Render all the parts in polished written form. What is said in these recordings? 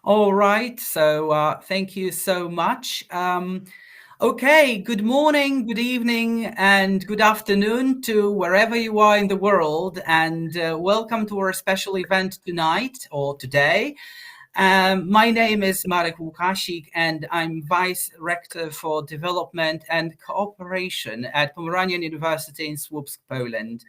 All right, so thank you so much. Okay, good morning, good evening, and good afternoon to wherever you are in the world, and welcome to our special event tonight or today. My name is Marek Łukasik, and I'm Vice Rector for Development and Cooperation at Pomeranian University in Słupsk, Poland.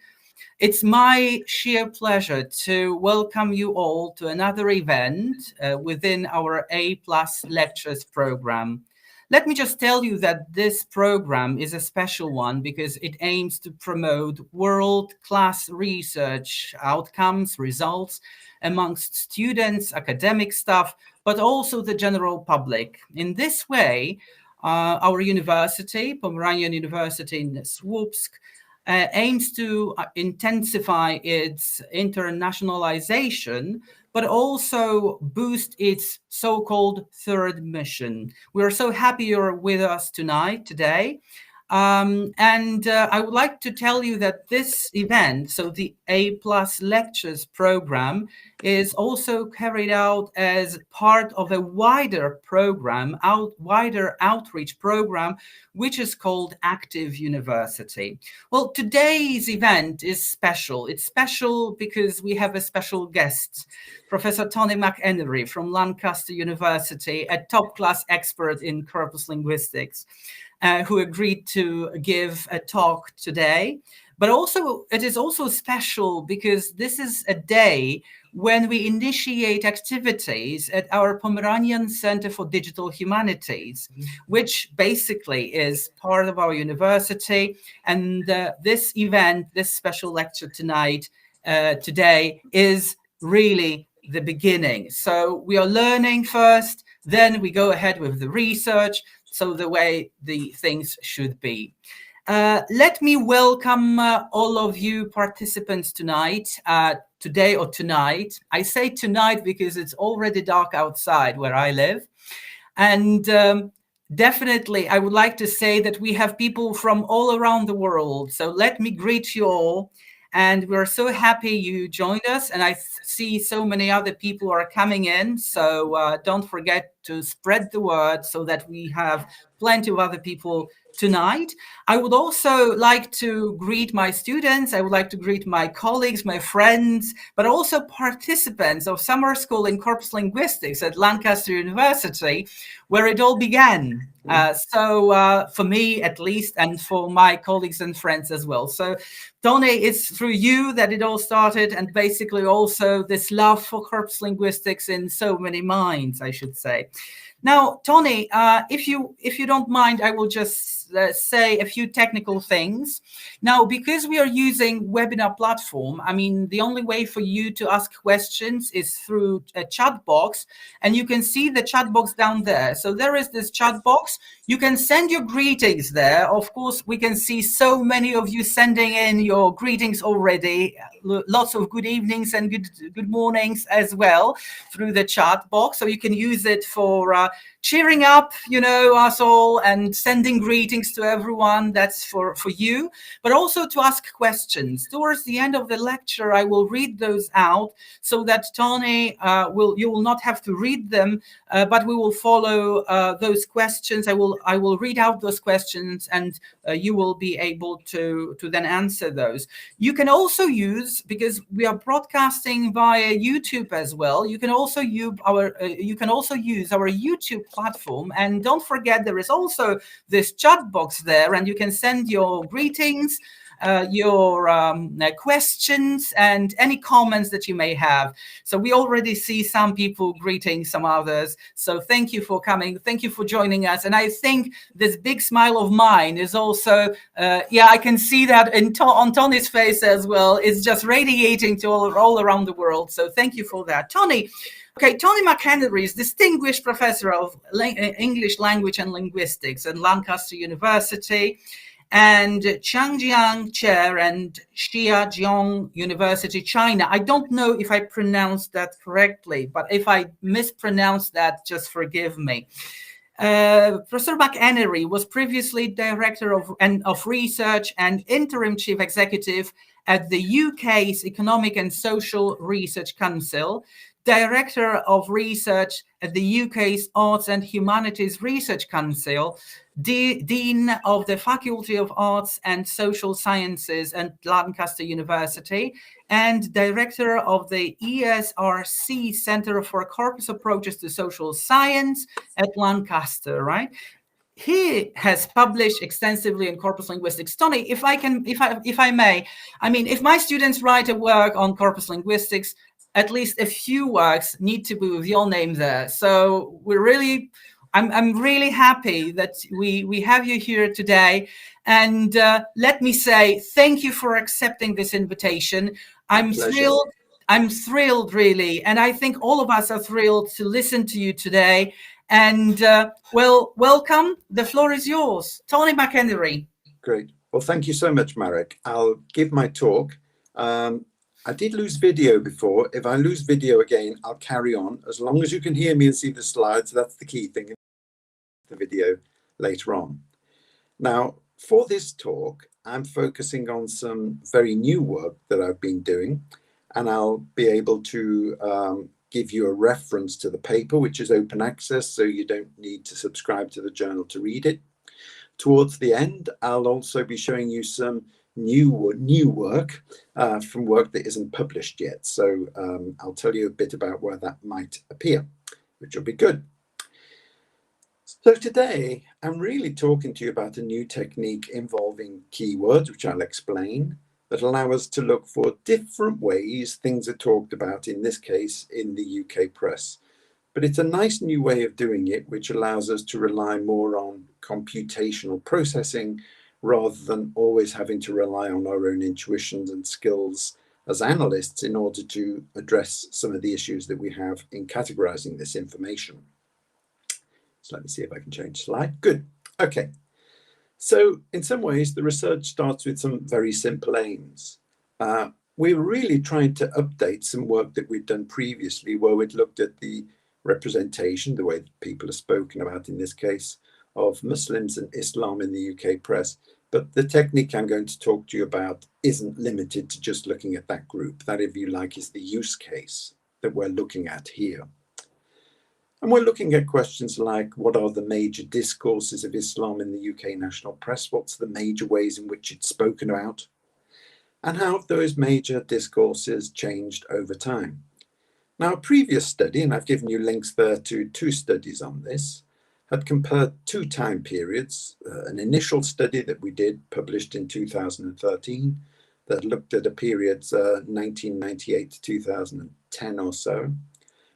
It's my sheer pleasure to welcome you all to another event within our A+ Lectures program. Let me just tell you that this program is a special one because it aims to promote world-class research outcomes, results amongst students, academic staff, but also the general public. In this way, our university, Pomeranian University in Słupsk, aims to intensify its internationalization, but also boost its so-called third mission. We're so happy you're with us today. And I would like to tell you that this event, so the A+ Lectures program, is also carried out as part of a wider program, wider outreach program, which is called Active University. Well, today's event is special. It's special because we have a special guest, Professor Tony McEnery from Lancaster University, a top-class expert in corpus linguistics. Who agreed to give a talk today. But also, it is also special because this is a day when we initiate activities at our Pomeranian Centre for Digital Humanities, which basically is part of our university. And this event, this special lecture today, is really the beginning. So we are learning first, then we go ahead with the research, so the way the things should be. Let me welcome all of you participants tonight, today or tonight. I say tonight because it's already dark outside where I live. And definitely, I would like to say that we have people from all around the world. So let me greet you all. And we're so happy you joined us. And I see so many other people are coming in. So don't forget to spread the word so that we have plenty of other people tonight. I would also like to greet my students. I would like to greet my colleagues, my friends, but also participants of summer school in corpus linguistics at Lancaster University, where it all began. So for me, at least, and for my colleagues and friends as well. So Tony, it's through you that it all started, and basically also this love for corpus linguistics in so many minds, I should say. Now, Tony, if you don't mind, I will just say a few technical things. Now, because we are using webinar platform, I mean, the only way for you to ask questions is through a chat box, and you can see the chat box down there. So there is this chat box. You can send your greetings there. Of course, we can see so many of you sending in your greetings already. Lots of good evenings and good mornings as well through the chat box. So you can use it for cheering up, us all and sending greetings to everyone. That's for you, but also to ask questions. Towards the end of the lecture, I will read those out so that Tony you will not have to read them, but we will follow those questions. I will read out those questions, and you will be able to then answer those. You can also use, because we are broadcasting via YouTube as well, you can also use our YouTube platform. And don't forget, there is also this chat box there, and you can send your greetings, your questions, and any comments that you may have. So we already see some people greeting some others. So thank you for coming. Thank you for joining us. And I think this big smile of mine is also, I can see that on Tony's face as well. It's just radiating to all around the world. So thank you for that. Tony. Okay, Tony McEnery is Distinguished Professor of English Language and Linguistics at Lancaster University, and Changjiang Chair and Xiajiang University, China. I don't know if I pronounced that correctly, but if I mispronounced that, just forgive me. Professor McEnery was previously Director of Research and Interim Chief Executive at the UK's Economic and Social Research Council, Director of Research at the UK's Arts and Humanities Research Council, Dean of the Faculty of Arts and Social Sciences at Lancaster University, and Director of the ESRC Centre for Corpus Approaches to Social Science at Lancaster, right? He has published extensively in corpus linguistics. Tony, if I may, I mean, if my students write a work on corpus linguistics, at least a few works need to be with your name there. So I'm really happy that we have you here today. And let me say thank you for accepting this invitation. I'm thrilled, really. And I think all of us are thrilled to listen to you today. And well, welcome. The floor is yours. Tony McEnery. Great. Well, thank you so much, Marek. I'll give my talk. I did lose video before. If I lose video again, I'll carry on. As long as you can hear me and see the slides, that's the key thing. The video later on. Now, for this talk, I'm focusing on some very new work that I've been doing, and I'll be able to give you a reference to the paper, which is open access, so you don't need to subscribe to the journal to read it. Towards the end, I'll also be showing you some new work from work that isn't published yet. So I'll tell you a bit about where that might appear, which will be good. So today, I'm really talking to you about a new technique involving keywords, which I'll explain, that allow us to look for different ways things are talked about, in this case, in the UK press. But it's a nice new way of doing it, which allows us to rely more on computational processing rather than always having to rely on our own intuitions and skills as analysts in order to address some of the issues that we have in categorizing this information. So let me see if I can change slide. Good. Okay. So in some ways, the research starts with some very simple aims. We were really trying to update some work that we'd done previously, where we'd looked at the representation, the way that people are spoken about in this case, of Muslims and Islam in the UK press. But the technique I'm going to talk to you about isn't limited to just looking at that group. That, if you like, is the use case that we're looking at here. And we're looking at questions like, what are the major discourses of Islam in the UK national press? What's the major ways in which it's spoken about? And how have those major discourses changed over time? Now, a previous study, and I've given you links there to two studies on this, had compared two time periods, an initial study that we did, published in 2013, that looked at a period 1998 to 2010 or so,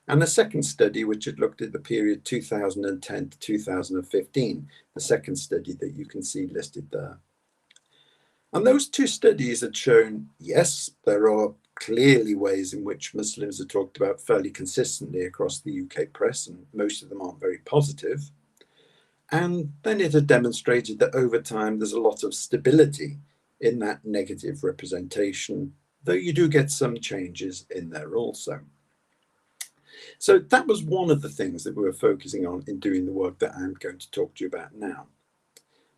and a second study which had looked at the period 2010 to 2015, the second study that you can see listed there. And those two studies had shown, yes, there are clearly ways in which Muslims are talked about fairly consistently across the UK press, and most of them aren't very positive. And then it had demonstrated that over time there's a lot of stability in that negative representation, though you do get some changes in there also. So that was one of the things that we were focusing on in doing the work that I'm going to talk to you about now.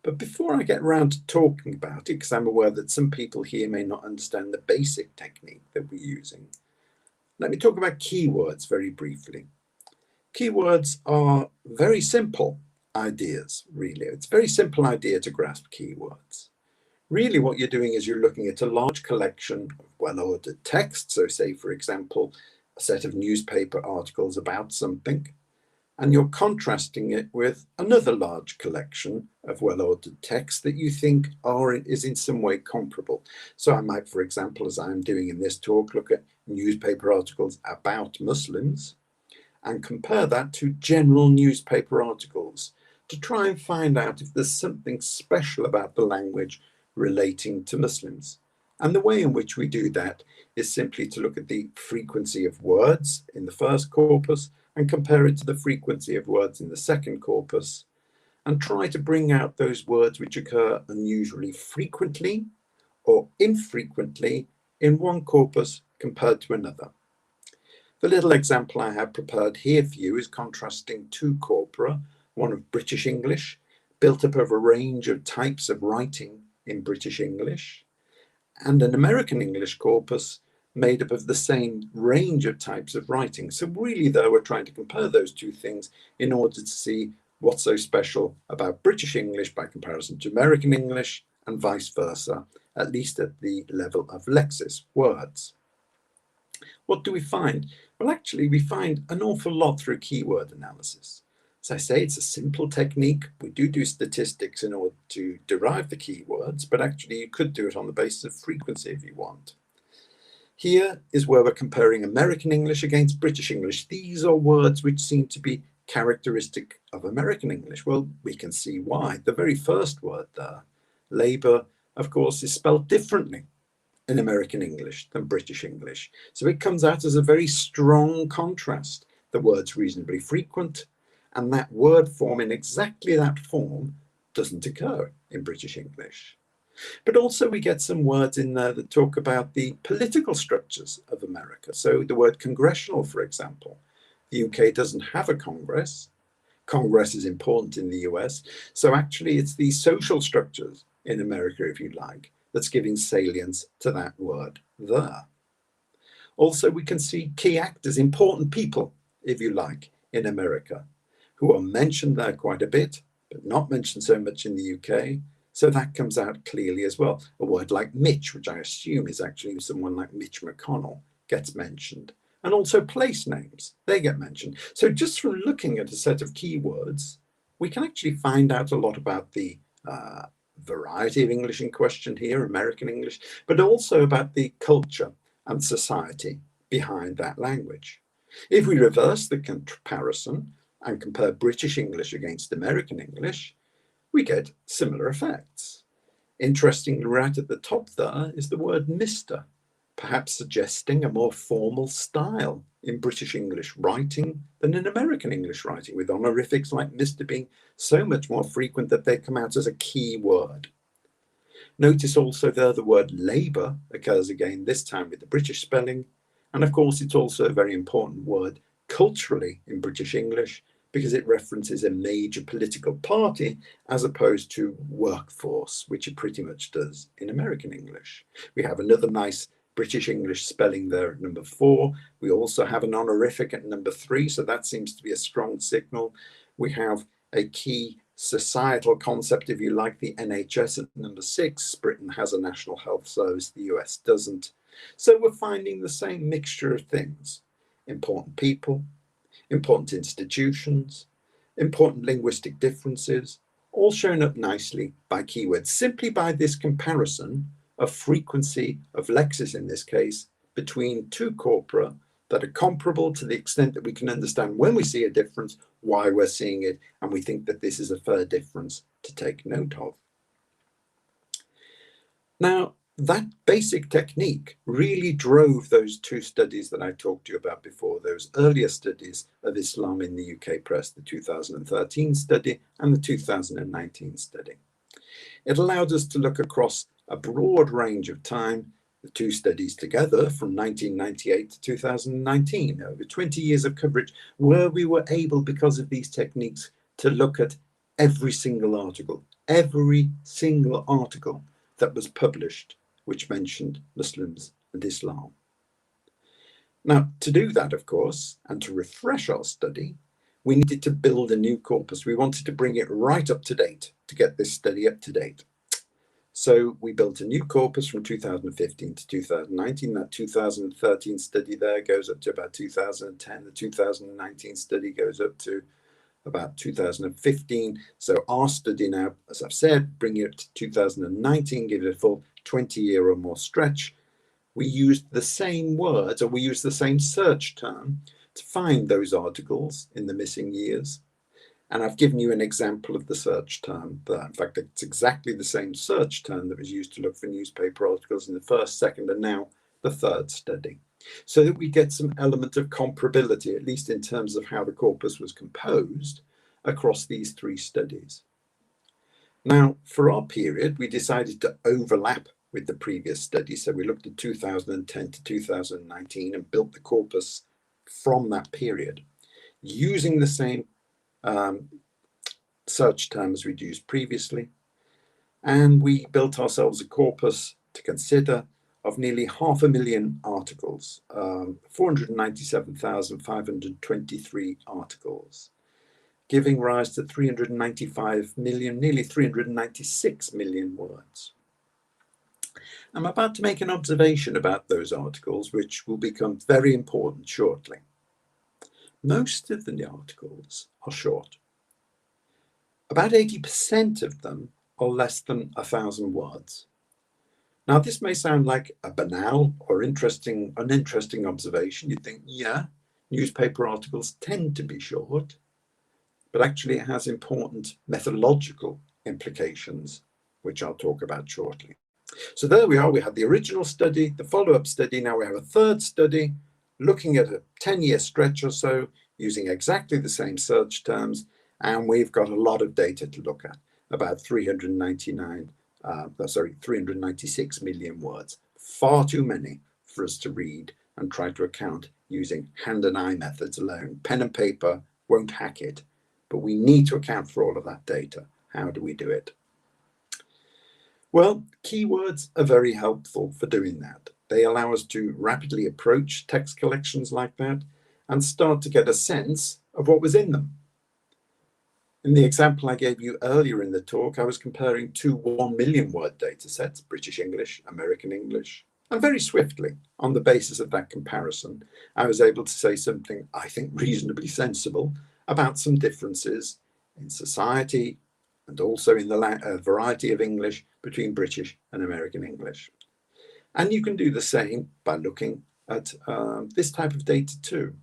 But before I get around to talking about it, because I'm aware that some people here may not understand the basic technique that we're using, let me talk about keywords very briefly. Keywords are very simple ideas, really. It's a very simple idea to grasp keywords. Really what you're doing is you're looking at a large collection of well-ordered text. So say, for example, a set of newspaper articles about something, and you're contrasting it with another large collection of well-ordered text that you think is in some way comparable. So I might, for example, as I'm doing in this talk, look at newspaper articles about Muslims and compare that to general newspaper articles to try and find out if there's something special about the language relating to Muslims. And the way in which we do that is simply to look at the frequency of words in the first corpus and compare it to the frequency of words in the second corpus, and try to bring out those words which occur unusually frequently or infrequently in one corpus compared to another. The little example I have prepared here for you is contrasting two corpora, one of British English, built up of a range of types of writing in British English, and an American English corpus made up of the same range of types of writing. So really, though, we're trying to compare those two things in order to see what's so special about British English by comparison to American English and vice versa, at least at the level of lexis, words. What do we find? Well, actually, we find an awful lot through keyword analysis. As I say, it's a simple technique. We do statistics in order to derive the keywords, but actually you could do it on the basis of frequency if you want. Here is where we're comparing American English against British English. These are words which seem to be characteristic of American English. Well, we can see why. The very first word there, labour, of course, is spelled differently in American English than British English. So it comes out as a very strong contrast. The word's reasonably frequent, and that word form in exactly that form doesn't occur in British English. But also we get some words in there that talk about the political structures of America. So the word congressional, for example. The UK doesn't have a Congress. Congress is important in the US. So actually it's the social structures in America, if you like, that's giving salience to that word there. Also, we can see key actors, important people, if you like, in America, who are mentioned there quite a bit, but not mentioned so much in the UK. So that comes out clearly as well. A word like Mitch, which I assume is actually someone like Mitch McConnell, gets mentioned. And also place names, they get mentioned. So just from looking at a set of keywords, we can actually find out a lot about the variety of English in question here, American English, but also about the culture and society behind that language. If we reverse the comparison and compare British English against American English, we get similar effects. Interestingly, right at the top there is the word Mr., perhaps suggesting a more formal style in British English writing than in American English writing, with honorifics like Mr. being so much more frequent that they come out as a key word. Notice also there the word labour occurs again, this time with the British spelling. And of course, it's also a very important word culturally in British English because it references a major political party as opposed to workforce, which it pretty much does in American English. We have another nice British English spelling there at number 4. We also have an honorific at number 3, so that seems to be a strong signal. We have a key societal concept, if you like, the NHS at number 6. Britain has a national health service, the US doesn't. So we're finding the same mixture of things. Important people, important institutions, important linguistic differences, all shown up nicely by keywords, simply by this comparison of frequency of lexis in this case between two corpora that are comparable to the extent that we can understand when we see a difference, why we're seeing it, and we think that this is a fair difference to take note of. Now, that basic technique really drove those two studies that I talked to you about before, those earlier studies of Islam in the UK press, the 2013 study and the 2019 study. It allowed us to look across a broad range of time, the two studies together from 1998 to 2019, over 20 years of coverage, where we were able, because of these techniques, to look at every single article that was published which mentioned Muslims and Islam. Now, to do that, of course, and to refresh our study, we needed to build a new corpus. We wanted to bring it right up to date to get this study up to date. So we built a new corpus from 2015 to 2019. That 2013 study there goes up to about 2010. The 2019 study goes up to about 2015. So our study now, as I've said, bringing it to 2019, give it a full 20-year or more stretch. We used the same words, or we used the same search term to find those articles in the missing years. And I've given you an example of the search term there. In fact, it's exactly the same search term that was used to look for newspaper articles in the first, second, and now the third study, so that we get some element of comparability, at least in terms of how the corpus was composed across these three studies. Now, for our period, we decided to overlap with the previous study. So we looked at 2010 to 2019 and built the corpus from that period, using the same search terms we'd used previously. And we built ourselves a corpus to consider of nearly 500,000 articles, 497,523 articles, giving rise to 395 million, nearly 396 million words. I'm about to make an observation about those articles, which will become very important shortly. Most of the articles are short. About 80% of them are less than 1,000 words. Now, this may sound like a banal or uninteresting observation. You'd think, yeah, newspaper articles tend to be short, but actually it has important methodological implications, which I'll talk about shortly. So there we are. We had the original study, the follow-up study. Now we have a third study looking at a 10-year stretch or so using exactly the same search terms. And we've got a lot of data to look at, about 396 million words. Far too many for us to read and try to account using hand and eye methods alone. Pen and paper won't hack it, but we need to account for all of that data. How do we do it? Well, keywords are very helpful for doing that. They allow us to rapidly approach text collections like that and start to get a sense of what was in them. In the example I gave you earlier in the talk, I was comparing two 1 million word data sets, British English, American English, and very swiftly, on the basis of that comparison, I was able to say something I think reasonably sensible about some differences in society and also in the variety of English between British and American English. And you can do the same by looking at this type of data too.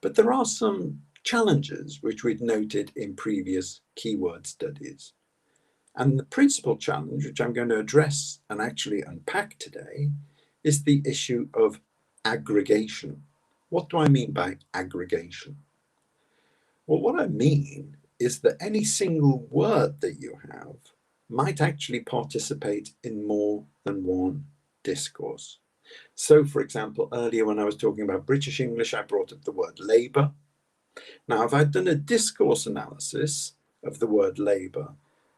But there are some challenges which we'd noted in previous keyword studies. And the principal challenge, which I'm going to address and actually unpack today, is the issue of aggregation. What do I mean by aggregation? Well, what I mean is that any single word that you have might actually participate in more than one discourse. So, for example, earlier when I was talking about British English, I brought up the word labour. Now, if I'd done a discourse analysis of the word labour,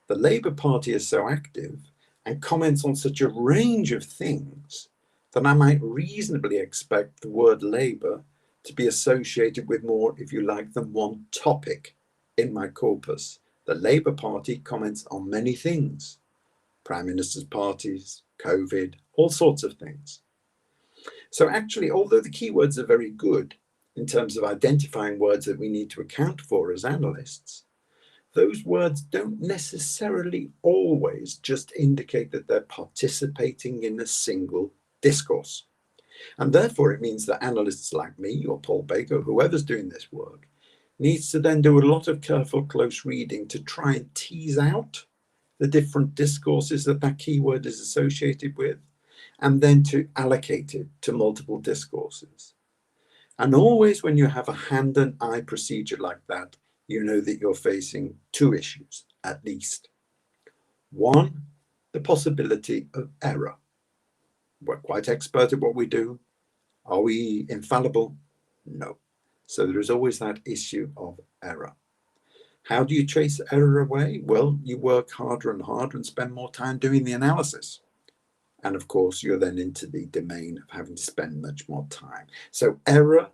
the Labour Party is so active and comments on such a range of things that I might reasonably expect the word labour to be associated with more, if you like, than one topic in my corpus. The Labour Party comments on many things, prime ministers' parties, COVID, all sorts of things. So actually, although the keywords are very good in terms of identifying words that we need to account for as analysts, those words don't necessarily always just indicate that they're participating in a single discourse. And therefore, it means that analysts like me or Paul Baker, whoever's doing this work, needs to then do a lot of careful, close reading to try and tease out the different discourses that that keyword is associated with, and then to allocate it to multiple discourses. And always when you have a hand and eye procedure like that, you know that you're facing two issues, at least. One, the possibility of error. We're quite expert at what we do. Are we infallible? No. So there is always that issue of error. How do you chase error away? Well, you work harder and harder and spend more time doing the analysis. And of course, you're then into the domain of having to spend much more time. So error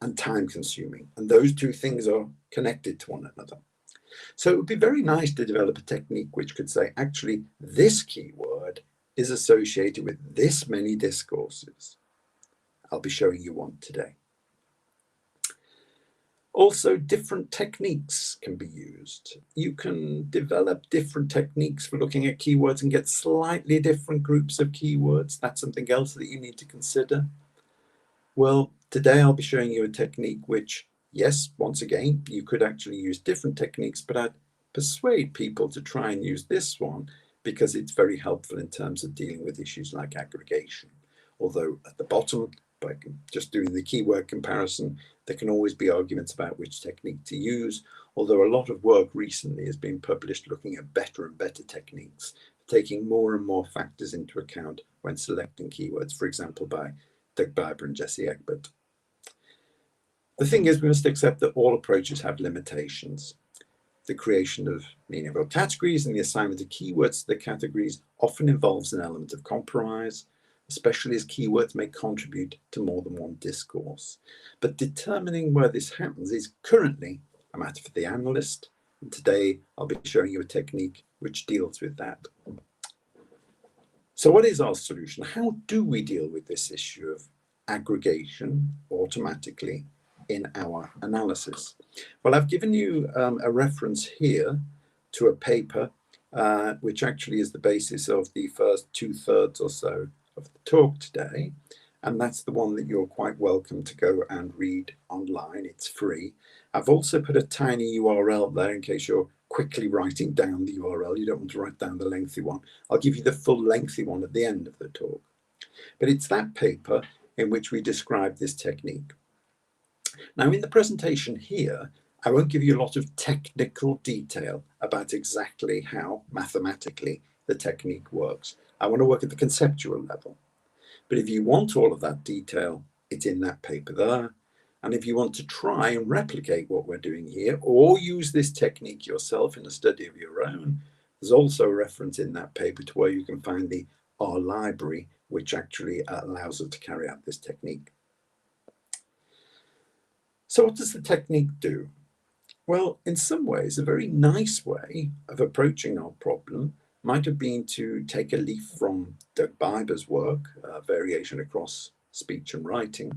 and time consuming, and those two things are connected to one another. So it would be very nice to develop a technique which could say, actually, this keyword is associated with this many discourses. I'll be showing you one today. Also, different techniques can be used. You can develop different techniques for looking at keywords and get slightly different groups of keywords. That's something else that you need to consider. Well, today I'll be showing you a technique which, yes, once again, you could actually use different techniques, but I'd persuade people to try and use this one because it's very helpful in terms of dealing with issues like aggregation. Although at the bottom, by just doing the keyword comparison, there can always be arguments about which technique to use, although a lot of work recently has been published looking at better and better techniques, taking more and more factors into account when selecting keywords, for example, by Doug Biber and Jesse Egbert. The thing is, we must accept that all approaches have limitations. The creation of meaningful categories and the assignment of keywords to the categories often involves an element of compromise, especially as keywords may contribute to more than one discourse. But determining where this happens is currently a matter for the analyst, and today I'll be showing you a technique which deals with that. So what is our solution? How do we deal with this issue of aggregation automatically in our analysis? Well, I've given you a reference here to a paper which actually is the basis of the first 2/3 or so of the talk today, and that's the one that you're quite welcome to go and read online. It's free. I've also put a tiny URL there in case you're quickly writing down the URL. You don't want to write down the lengthy one. I'll give you the full lengthy one at the end of the talk. But it's that paper in which we describe this technique. Now, in the presentation here, I won't give you a lot of technical detail about exactly how mathematically the technique works. I want to work at the conceptual level. But if you want all of that detail, it's in that paper there. And if you want to try and replicate what we're doing here, or use this technique yourself in a study of your own, there's also a reference in that paper to where you can find the R library, which actually allows us to carry out this technique. So what does the technique do? Well, in some ways, a very nice way of approaching our problem might have been to take a leaf from Doug Biber's work, Variation Across Speech and Writing.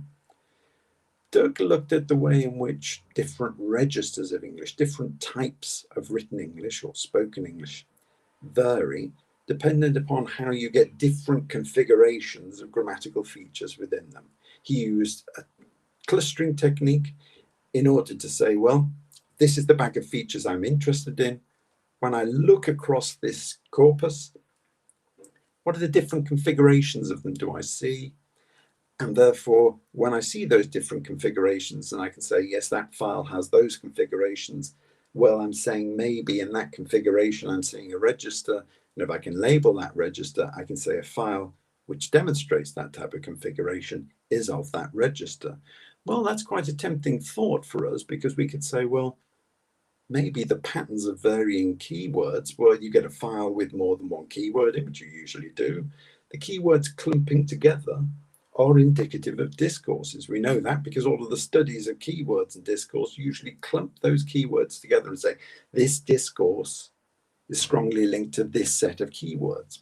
Doug looked at the way in which different registers of English, different types of written English or spoken English vary dependent upon how you get different configurations of grammatical features within them. He used a clustering technique in order to say, well, this is the bag of features I'm interested in. When I look across this corpus, what are the different configurations of them do I see? And therefore, when I see those different configurations and I can say, yes, that file has those configurations, well, I'm saying maybe in that configuration, I'm seeing a register. And if I can label that register, I can say a file which demonstrates that type of configuration is of that register. Well, that's quite a tempting thought for us, because we could say, well, maybe the patterns of varying keywords, well, you get a file with more than one keyword in, which you usually do. The keywords clumping together are indicative of discourses. We know that because all of the studies of keywords and discourse usually clump those keywords together and say, this discourse is strongly linked to this set of keywords.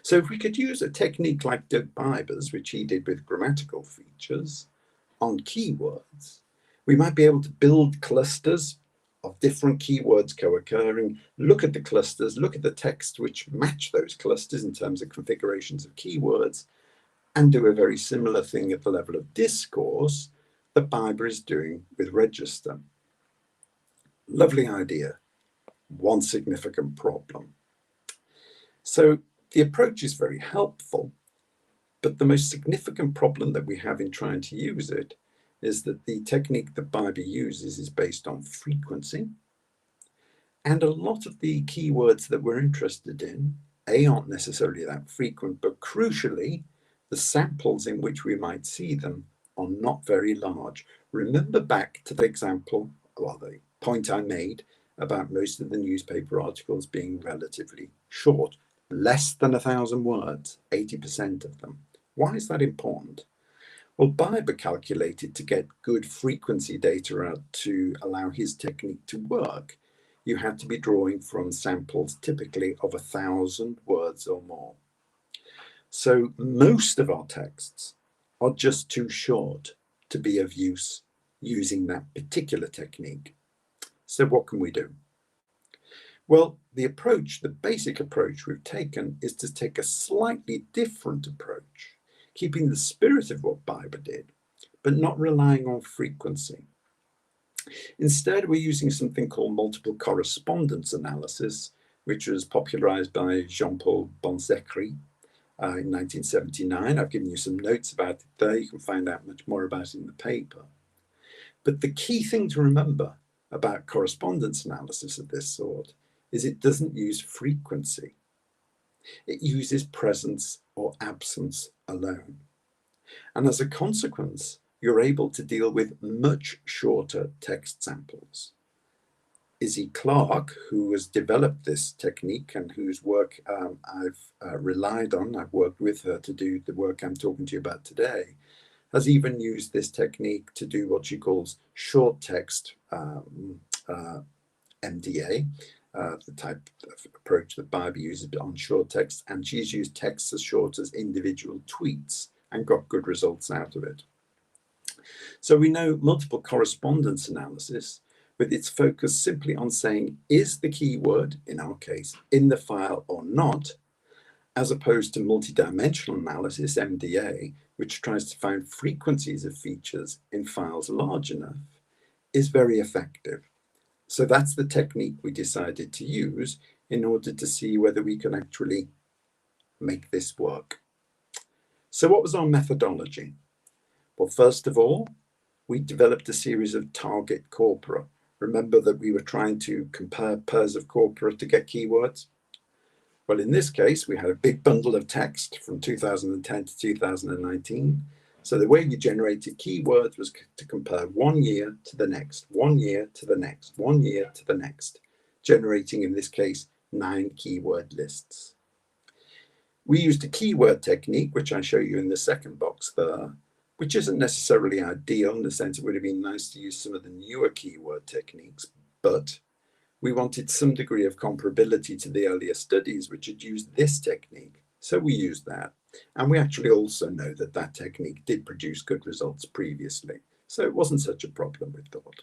So if we could use a technique like Doug Biber's, which he did with grammatical features on keywords, we might be able to build clusters of different keywords co-occurring, look at the clusters, look at the text which match those clusters in terms of configurations of keywords, and do a very similar thing at the level of discourse that Biber is doing with register. Lovely idea. One significant problem. So the approach is very helpful, but the most significant problem that we have in trying to use it is that the technique that Biber uses is based on frequency. And a lot of the keywords that we're interested in, aren't necessarily that frequent, but crucially, the samples in which we might see them are not very large. Remember back to the example, well, the point I made about most of the newspaper articles being relatively short, less than 1,000 words, 80% of them. Why is that important? Well, Biber calculated to get good frequency data out to allow his technique to work, you had to be drawing from samples typically of 1,000 words or more. So most of our texts are just too short to be of use using that particular technique. So what can we do? Well, the basic approach we've taken is to take a slightly different approach, keeping the spirit of what Biber did, but not relying on frequency. Instead, we're using something called multiple-correspondence analysis, which was popularized by Jean-Paul Bonzecri in 1979. I've given you some notes about it there. You can find out much more about it in the paper. But the key thing to remember about correspondence analysis of this sort is it doesn't use frequency. It uses presence or absence alone. And as a consequence, you're able to deal with much shorter text samples. Izzy Clark, who has developed this technique and whose work I've relied on, I've worked with her to do the work I'm talking to you about today, has even used this technique to do what she calls short text MDA, the type of approach that Barbie uses on short text, and she's used texts as short as individual tweets and got good results out of it. So we know multiple correspondence analysis, with its focus simply on saying, is the keyword, in our case, in the file or not, as opposed to multidimensional analysis, MDA, which tries to find frequencies of features in files large enough, is very effective. So that's the technique we decided to use in order to see whether we can actually make this work. So what was our methodology? Well, first of all, we developed a series of target corpora. Remember that we were trying to compare pairs of corpora to get keywords? Well, in this case, we had a big bundle of text from 2010 to 2019. So the way we generated keywords was to compare 1 year to the next, 1 year to the next, 1 year to the next, generating, in this case, 9 keyword lists. We used a keyword technique, which I show you in the second box there, which isn't necessarily ideal in the sense it would have been nice to use some of the newer keyword techniques, but we wanted some degree of comparability to the earlier studies which had used this technique. So we used that. And we actually also know that that technique did produce good results previously. So it wasn't such a problem, we thought.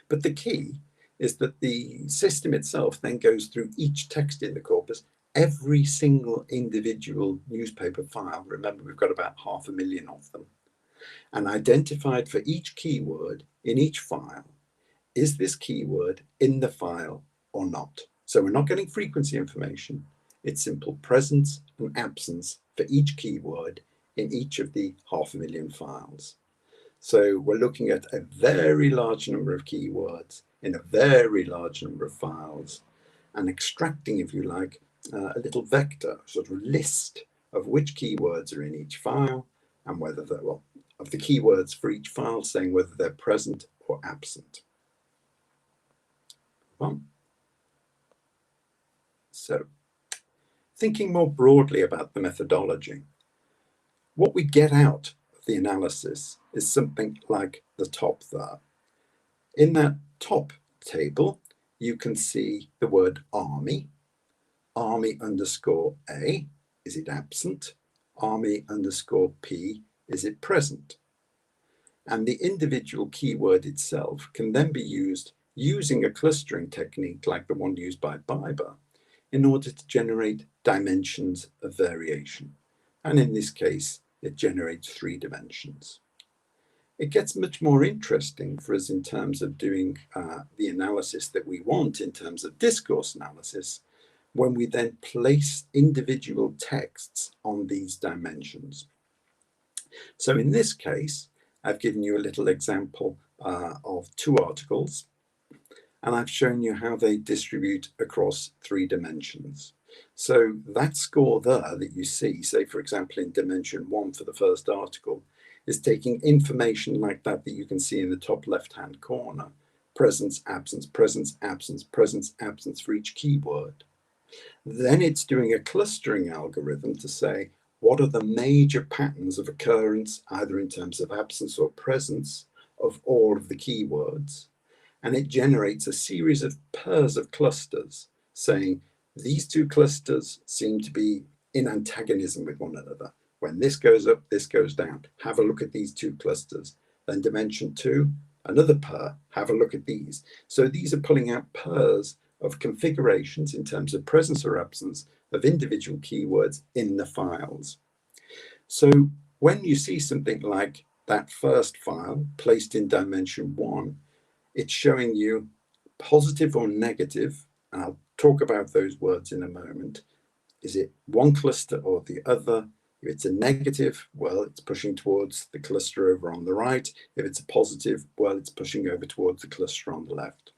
But the key is that the system itself then goes through each text in the corpus, every single individual newspaper file. Remember, we've got about 500,000 of them, and identified for each keyword in each file, is this keyword in the file or not? So we're not getting frequency information. It's simple presence and absence for each keyword in each of the 500,000 files. So we're looking at a very large number of keywords in a very large number of files and extracting, if you like, a little vector, sort of list of which keywords are in each file and whether they're, well, of the keywords for each file, saying whether they're present or absent. So, thinking more broadly about the methodology, what we get out of the analysis is something like the top there. In that top table, you can see the word army, army underscore A, is it absent? Army underscore P, is it present? And the individual keyword itself can then be used using a clustering technique like the one used by Biber in order to generate dimensions of variation. And in this case, it generates 3 dimensions. It gets much more interesting for us in terms of doing the analysis that we want in terms of discourse analysis when we then place individual texts on these dimensions. So in this case, I've given you a little example of 2 articles, and I've shown you how they distribute across 3 dimensions. So that score there that you see, say for example in dimension 1 for the first article, is taking information like that that you can see in the top left-hand corner, presence, absence, presence, absence, presence, absence for each keyword. Then it's doing a clustering algorithm to say, what are the major patterns of occurrence, either in terms of absence or presence, of all of the keywords? And it generates a series of pairs of clusters saying, these 2 clusters seem to be in antagonism with one another. When this goes up, this goes down. Have a look at these 2 clusters. Then dimension 2, another pair, have a look at these. So these are pulling out pairs of configurations in terms of presence or absence of individual keywords in the files. So when you see something like that first file placed in dimension 1, it's showing you positive or negative, and I'll talk about those words in a moment. Is it one cluster or the other? If it's a negative, well, it's pushing towards the cluster over on the right. If it's a positive, well, it's pushing over towards the cluster on the left.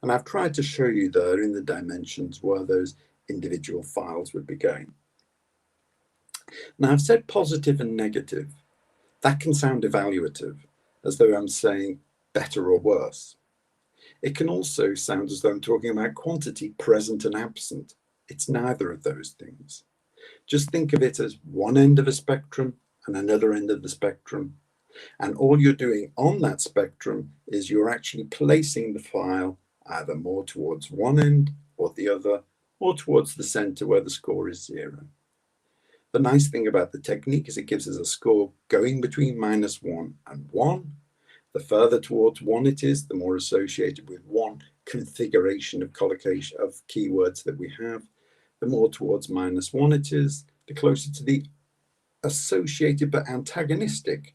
And I've tried to show you there in the dimensions where those individual files would be going. Now, I've said positive and negative. That can sound evaluative, as though I'm saying better or worse. It can also sound as though I'm talking about quantity, present and absent. It's neither of those things. Just think of it as one end of a spectrum and another end of the spectrum. And all you're doing on that spectrum is you're actually placing the file either more towards one end or the other, or towards the center where the score is 0. The nice thing about the technique is it gives us a score going between -1 and 1. The further towards 1 it is, the more associated with one configuration of collocation of keywords that we have. The more towards -1 it is, the closer to the associated but antagonistic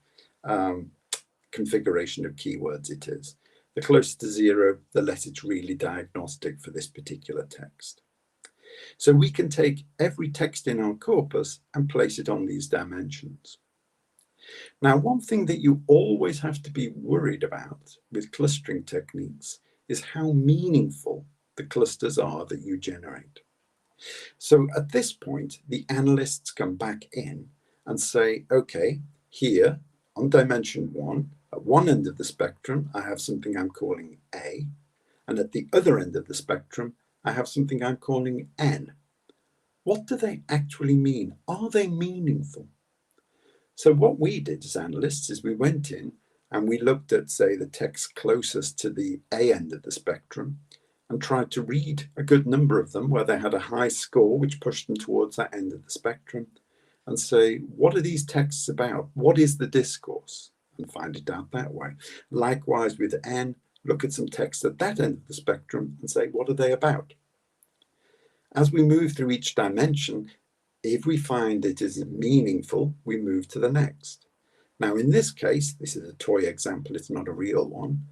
configuration of keywords it is. The closer to 0, the less it's really diagnostic for this particular text. So we can take every text in our corpus and place it on these dimensions. Now, one thing that you always have to be worried about with clustering techniques is how meaningful the clusters are that you generate. So at this point, the analysts come back in and say, okay, here on dimension 1, at one end of the spectrum, I have something I'm calling A, and at the other end of the spectrum, I have something I'm calling N. What do they actually mean? Are they meaningful? So what we did as analysts is we went in and we looked at, say, the text closest to the A end of the spectrum and tried to read a good number of them where they had a high score, which pushed them towards that end of the spectrum, and say, what are these texts about? What is the discourse? And find it out that way. Likewise with N, look at some texts at that end of the spectrum and say, what are they about? As we move through each dimension, if we find it is meaningful, we move to the next. Now, in this case, this is a toy example, it's not a real one.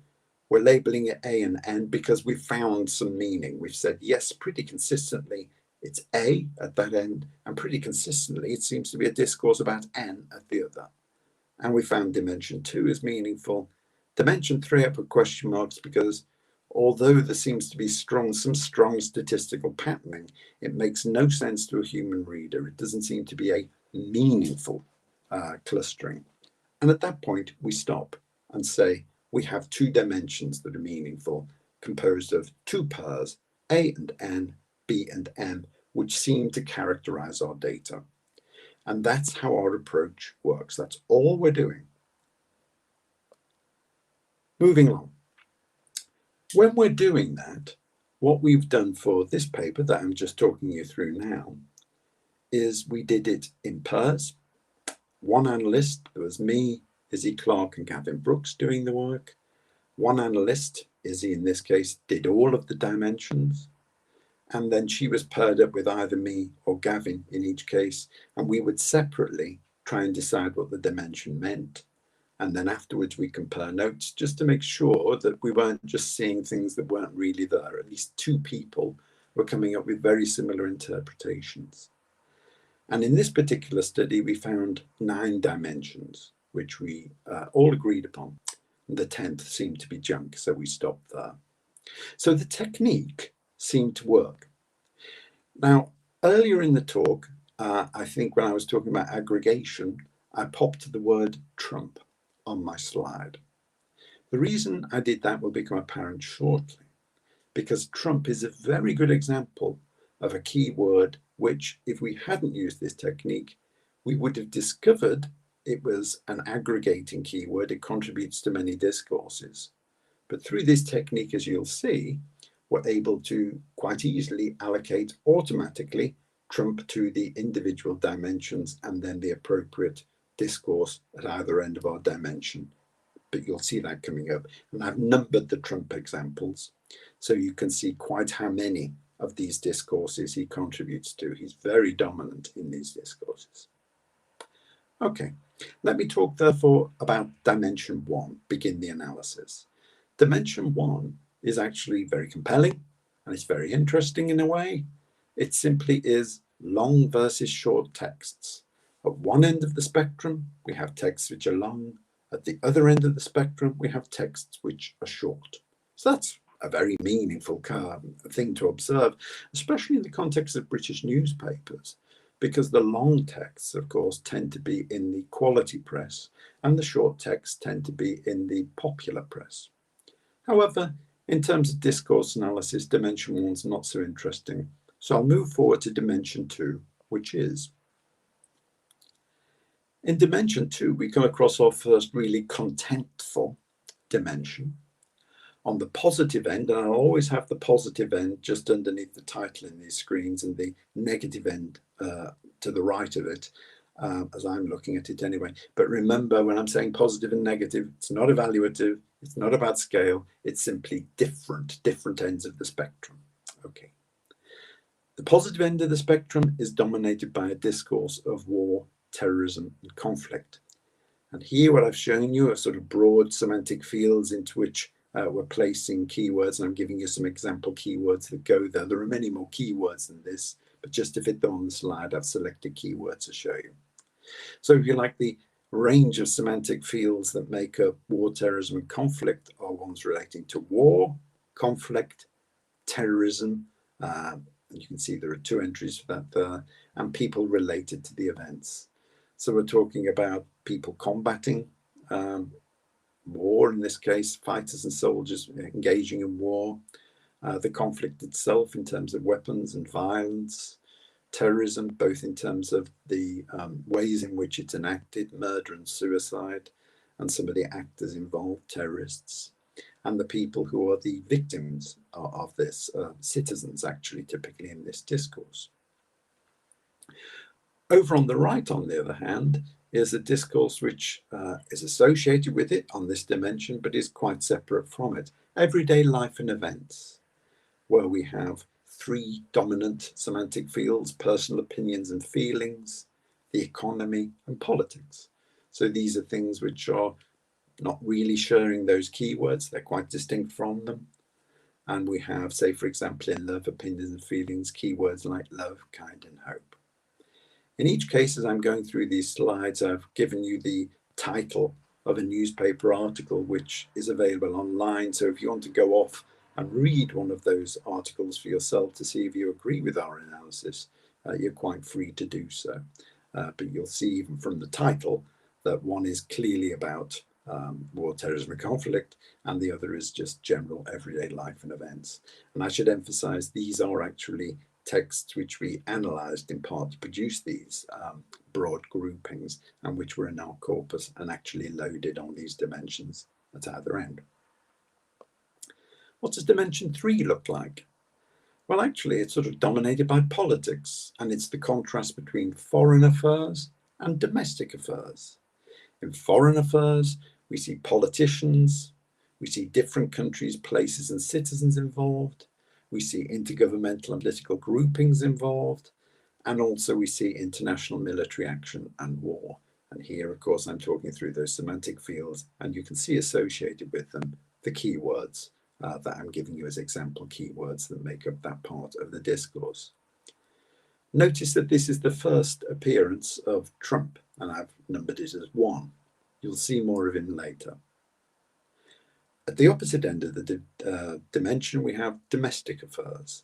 We're labeling it A and N because we found some meaning. We've said, yes, pretty consistently, it's A at that end, and pretty consistently, it seems to be a discourse about N at the other. And we found dimension 2 is meaningful. Dimension 3, I put question marks because although there seems to be some strong statistical patterning, it makes no sense to a human reader. It doesn't seem to be a meaningful clustering. And at that point, we stop and say, we have 2 dimensions that are meaningful, composed of 2 pairs, A and N, B and M, which seem to characterize our data. And that's how our approach works. That's all we're doing. Moving on. When we're doing that, what we've done for this paper that I'm just talking you through now is we did it in pairs. One analyst, there was me, Izzy Clark and Gavin Brooks doing the work. One analyst, Izzy in this case, did all of the dimensions. And then she was paired up with either me or Gavin in each case. And we would separately try and decide what the dimension meant. And then afterwards we compare notes just to make sure that we weren't just seeing things that weren't really there. At least 2 people were coming up with very similar interpretations. And in this particular study, we found 9 dimensions, which we all agreed upon. The 10th seemed to be junk, so we stopped there. So the technique seemed to work. Now, earlier in the talk, I think when I was talking about aggregation, I popped the word trump on my slide. The reason I did that will become apparent shortly, because trump is a very good example of a keyword which, if we hadn't used this technique, we would have discovered it was an aggregating keyword. It contributes to many discourses. But through this technique, as you'll see, we're able to quite easily allocate automatically trump to the individual dimensions and then the appropriate discourse at either end of our dimension. But you'll see that coming up. And I've numbered the trump examples, so you can see quite how many of these discourses he contributes to. He's very dominant in these discourses. Okay, let me talk therefore about dimension 1, begin the analysis. Dimension 1 is actually very compelling and it's very interesting in a way. It simply is long versus short texts. At one end of the spectrum, we have texts which are long. At the other end of the spectrum, we have texts which are short. So that's a very meaningful thing to observe, especially in the context of British newspapers, because the long texts, of course, tend to be in the quality press and the short texts tend to be in the popular press. However, In terms of discourse analysis, dimension 1's not so interesting. So I'll move forward to dimension 2, which is, in dimension 2, we come across our first really contentful dimension. On the positive end, and I'll always have the positive end just underneath the title in these screens, and the negative end to the right of it, as I'm looking at it anyway. But remember, when I'm saying positive and negative, it's not evaluative, it's not about scale, it's simply different ends of the spectrum. Okay. The positive end of the spectrum is dominated by a discourse of war, terrorism, and conflict. And here what I've shown you are sort of broad semantic fields into which we're placing keywords, and I'm giving you some example keywords that go there. There are many more keywords than this, but just to fit them on the slide, I've selected keywords to show you. So if you like, the range of semantic fields that make up war, terrorism, and conflict are ones relating to war, conflict, terrorism, and you can see there are 2 entries for that there, and people related to the events. So we're talking about people combating war, in this case, fighters and soldiers engaging in war, the conflict itself in terms of weapons and violence, terrorism, both in terms of the ways in which it's enacted, murder and suicide, and some of the actors involved, terrorists, and the people who are the victims of this, citizens actually, typically in this discourse. Over on the right, on the other hand, is a discourse which is associated with it on this dimension, but is quite separate from it. Everyday life and events, where we have 3 dominant semantic fields: personal opinions and feelings, the economy, and politics. So these are things which are not really sharing those keywords, they're quite distinct from them. And we have, say, for example, in love, opinions, and feelings, keywords like love, kind, and hope. In each case, as I'm going through these slides, I've given you the title of a newspaper article which is available online. So if you want to go off and read one of those articles for yourself to see if you agree with our analysis, you're quite free to do so. But you'll see even from the title that one is clearly about war, terrorism, and conflict, and the other is just general everyday life and events. And I should emphasize these are actually texts which we analysed in part to produce these broad groupings, and which were in our corpus and actually loaded on these dimensions at either end. What does dimension 3 look like? Well, actually, it's sort of dominated by politics, and it's the contrast between foreign affairs and domestic affairs. In foreign affairs, we see politicians, we see different countries, places, and citizens involved. We see intergovernmental and political groupings involved, and also we see international military action and war. And here, of course, I'm talking through those semantic fields, and you can see associated with them the keywords that I'm giving you as example keywords that make up that part of the discourse. Notice that this is the first appearance of Trump, and I've numbered it as 1. You'll see more of him later. At the opposite end of the dimension, we have domestic affairs,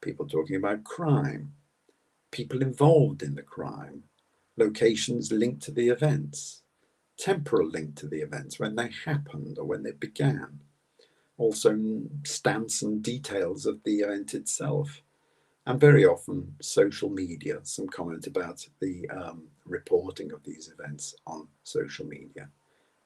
people talking about crime, people involved in the crime, locations linked to the events, temporal link to the events, when they happened or when they began, also stance and details of the event itself, and very often social media, some comment about the reporting of these events on social media.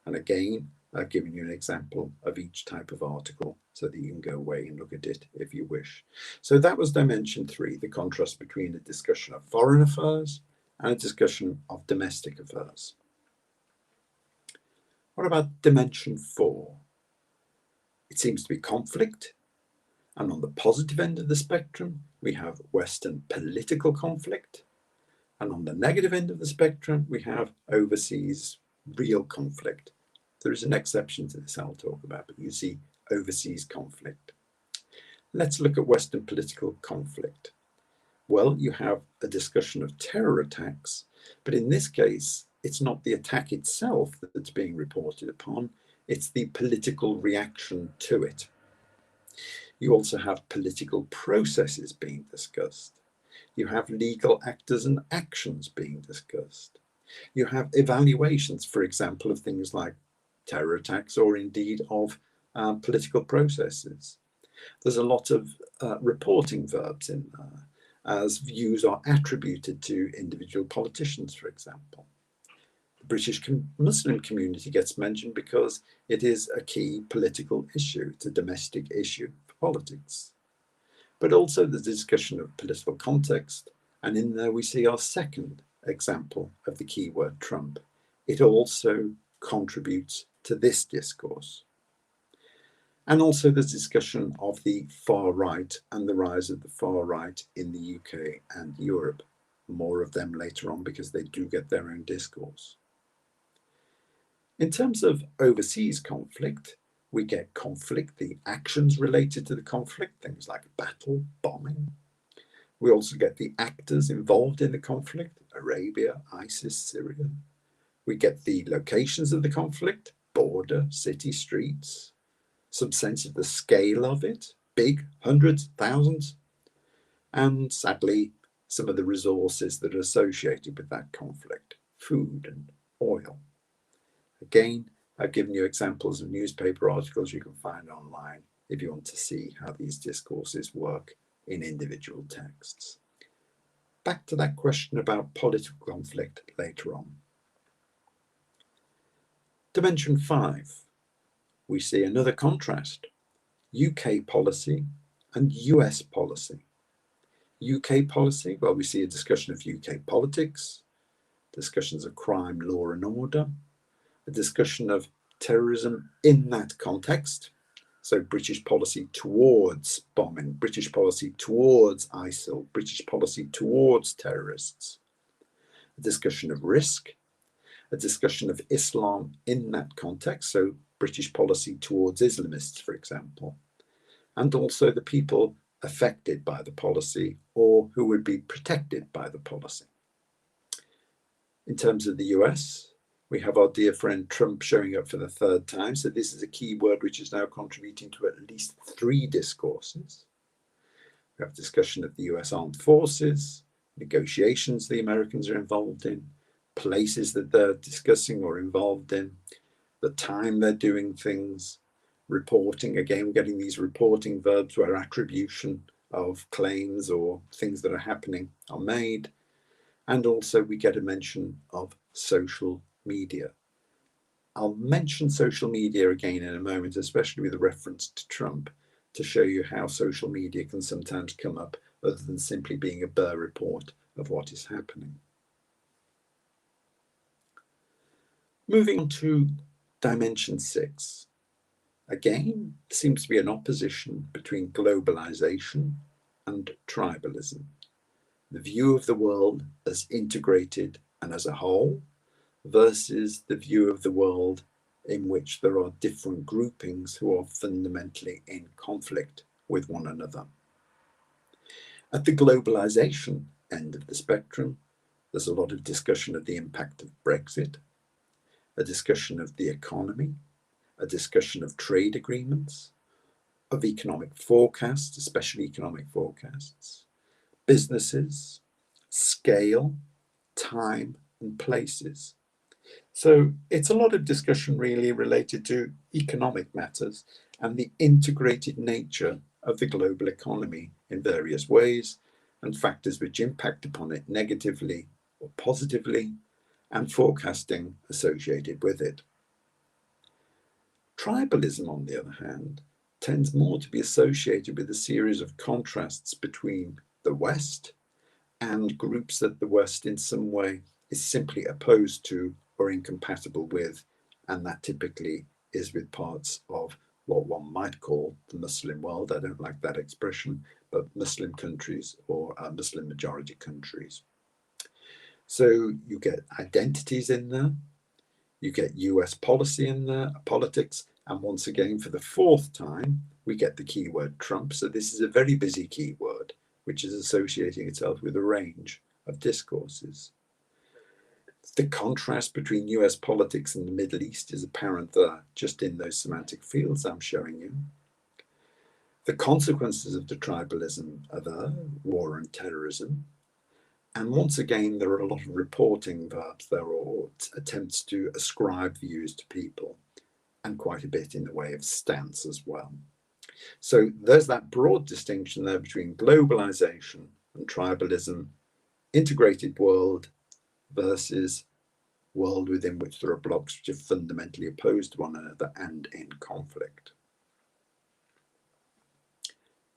And again, I've given you an example of each type of article so that you can go away and look at it if you wish. So that was dimension 3, the contrast between a discussion of foreign affairs and a discussion of domestic affairs. What about dimension 4? It seems to be conflict. And on the positive end of the spectrum, we have Western political conflict. And on the negative end of the spectrum, we have overseas real conflict. There is an exception to this I'll talk about, but you see overseas conflict. Let's look at Western political conflict. Well, you have a discussion of terror attacks, but in this case, it's not the attack itself that's being reported upon, it's the political reaction to it. You also have political processes being discussed. You have legal actors and actions being discussed. You have evaluations, for example, of things like terror attacks or indeed of political processes. There's a lot of reporting verbs in there, as views are attributed to individual politicians, for example. The British Muslim community gets mentioned because it is a key political issue. It's a domestic issue for politics. But also the discussion of political context, and in there we see our second example of the keyword Trump. It also contributes to this discourse. And also the discussion of the far right and the rise of the far right in the UK and Europe. More of them later on because they do get their own discourse. In terms of overseas conflict, we get conflict, the actions related to the conflict, things like battle, bombing. We also get the actors involved in the conflict, Arabia, ISIS, Syria. We get the locations of the conflict, border, city, streets, some sense of the scale of it, big, hundreds, thousands, and sadly, some of the resources that are associated with that conflict, food and oil. Again, I've given you examples of newspaper articles you can find online if you want to see how these discourses work in individual texts. Back to that question about political conflict later on. Dimension 5. We see another contrast, UK policy and US policy. UK policy, well, we see a discussion of UK politics, discussions of crime, law and order, a discussion of terrorism in that context. So British policy towards bombing, British policy towards ISIL, British policy towards terrorists, a discussion of risk, a discussion of Islam in that context. So British policy towards Islamists, for example, and also the people affected by the policy or who would be protected by the policy. In terms of the US, we have our dear friend Trump showing up for the third time. So this is a key word which is now contributing to at least 3 discourses. We have discussion of the US armed forces, negotiations the Americans are involved in, places that they're discussing or involved in, the time they're doing things, reporting. Again, we're getting these reporting verbs where attribution of claims or things that are happening are made. And also we get a mention of social media. I'll mention social media again in a moment, especially with a reference to Trump, to show you how social media can sometimes come up other than simply being a bare report of what is happening. Moving on to dimension 6. Again, there seems to be an opposition between globalization and tribalism. The view of the world as integrated and as a whole versus the view of the world in which there are different groupings who are fundamentally in conflict with one another. At the globalization end of the spectrum, there's a lot of discussion of the impact of Brexit, a discussion of the economy, a discussion of trade agreements, of economic forecasts, especially economic forecasts, businesses, scale, time, and places. So it's a lot of discussion really related to economic matters and the integrated nature of the global economy in various ways and factors which impact upon it negatively or positively, and forecasting associated with it. Tribalism, on the other hand, tends more to be associated with a series of contrasts between the West and groups that the West in some way is simply opposed to or incompatible with, and that typically is with parts of what one might call the Muslim world. I don't like that expression, but Muslim countries or Muslim majority countries. So you get identities in there, you get US policy in there, politics, and once again, for the 4th time, we get the keyword Trump. So this is a very busy keyword, which is associating itself with a range of discourses. The contrast between US politics and the Middle East is apparent there, just in those semantic fields I'm showing you. The consequences of the tribalism are there, war and terrorism. And once again, there are a lot of reporting verbs there or attempts to ascribe views to people. and quite a bit in the way of stance as well. So there's that broad distinction there between globalization and tribalism, integrated world versus world within which there are blocks which are fundamentally opposed to one another and in conflict.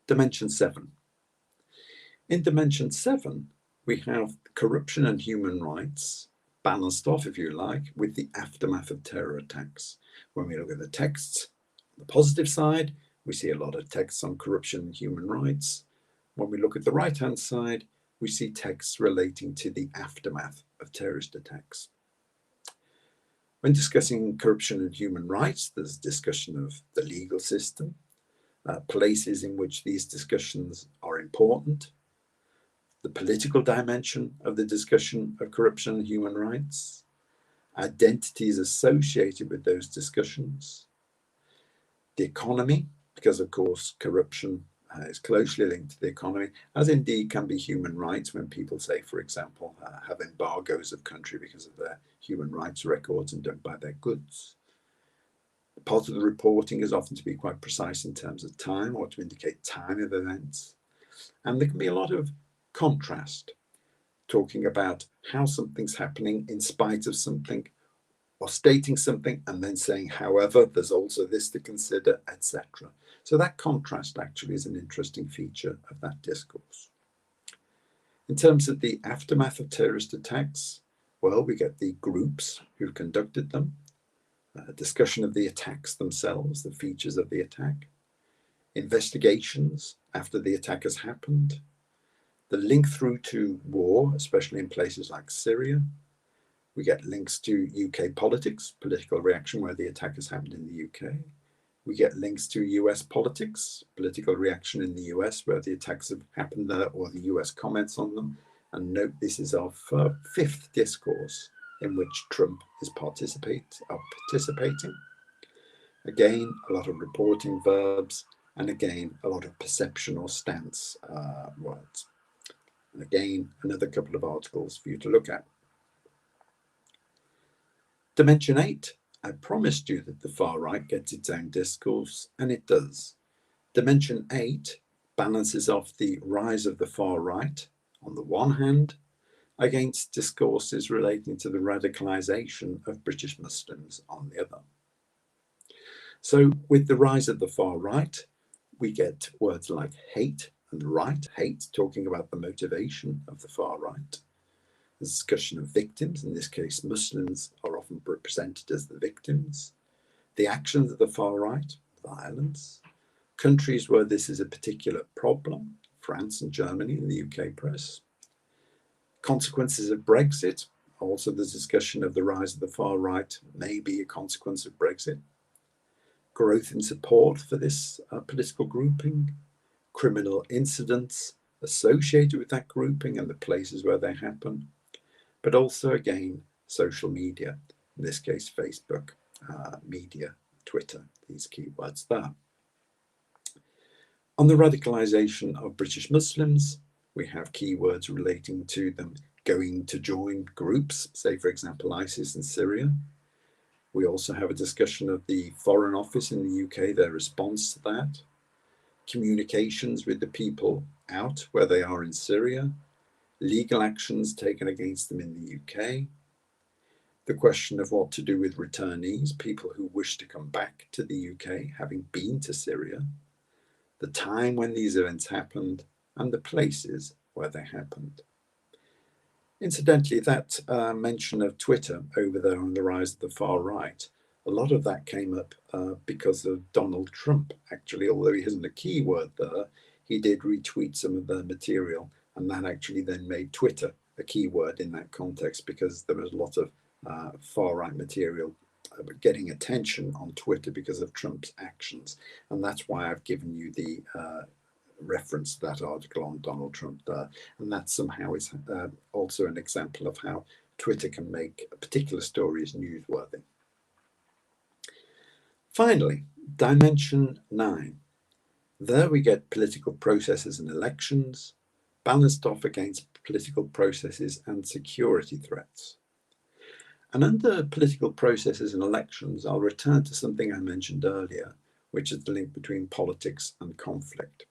Dimension 7. In Dimension 7, we have corruption and human rights balanced off, if you like, with the aftermath of terror attacks. When we look at the texts, on the positive side, we see a lot of texts on corruption and human rights. When we look at the right-hand side, we see texts relating to the aftermath of terrorist attacks. When discussing corruption and human rights, there's discussion of the legal system, places in which these discussions are important, the political dimension of the discussion of corruption and human rights, identities associated with those discussions, the economy, because of course corruption is closely linked to the economy, as indeed can be human rights when people say, for example, have embargoes of country because of their human rights records and don't buy their goods. Part of the reporting is often to be quite precise in terms of time or to indicate time of events. And there can be a lot of contrast, talking about how something's happening in spite of something, or stating something and then saying, however, there's also this to consider, etc. So that contrast actually is an interesting feature of that discourse. In terms of the aftermath of terrorist attacks, well, we get the groups who conducted them, a discussion of the attacks themselves, the features of the attack, investigations after the attack has happened, the link through to war, especially in places like Syria. We get links to UK politics, political reaction where the attack has happened in the UK. We get links to US politics, political reaction in the US where the attacks have happened there or the US comments on them. And note this is our fifth discourse in which Trump is participating. Again, a lot of reporting verbs, and again, a lot of perception or stance words. And again, another couple of articles for you to look at. Dimension 8, I promised you that the far right gets its own discourse, and it does. Dimension 8 balances off the rise of the far right on the one hand against discourses relating to the radicalization of British Muslims on the other. So with the rise of the far right, we get words like hate and right, hate talking about the motivation of the far right. The discussion of victims, in this case Muslims are often represented as the victims. The actions of the far right, violence. Countries where this is a particular problem, France and Germany in the UK press. Consequences of Brexit, also the discussion of the rise of the far right may be a consequence of Brexit. Growth in support for this political grouping. Criminal incidents associated with that grouping and the places where they happen. But also, again, social media, in this case, Facebook, media, Twitter, these keywords there. On the radicalization of British Muslims, we have keywords relating to them going to join groups, say, for example, ISIS in Syria. We also have a discussion of the Foreign Office in the UK, their response to that. Communications with the people out where they are in Syria. Legal actions taken against them in the UK. The question of what to do with returnees, people who wish to come back to the UK having been to Syria. The time when these events happened and the places where they happened. Incidentally, that mention of Twitter over there on the rise of the far right, a lot of that came up because of Donald Trump, actually, although he isn't a keyword there, he did retweet some of their material, and that actually then made Twitter a keyword in that context because there was a lot of far right material getting attention on Twitter because of Trump's actions. And that's why I've given you the reference to that article on Donald Trump there. And that somehow is also an example of how Twitter can make particular stories newsworthy. Finally, dimension 9. There we get political processes and elections balanced off against political processes and security threats. And under political processes and elections, I'll return to something I mentioned earlier, which is the link between politics and conflict.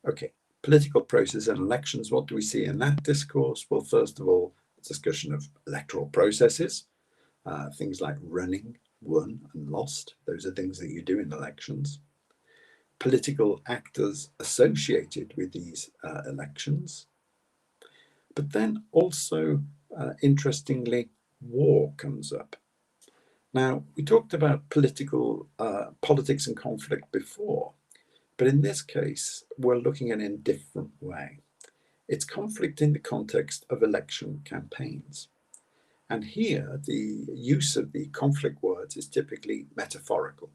Okay, political process and elections, what do we see in that discourse? Well, first of all, discussion of electoral processes, things like running, won and lost. Those are things that you do in elections. Political actors associated with these elections. But then also, interestingly, war comes up. Now, we talked about politics and conflict before, but in this case, we're looking at it in a different way. It's conflict in the context of election campaigns. And here, the use of the conflict words is typically metaphorical.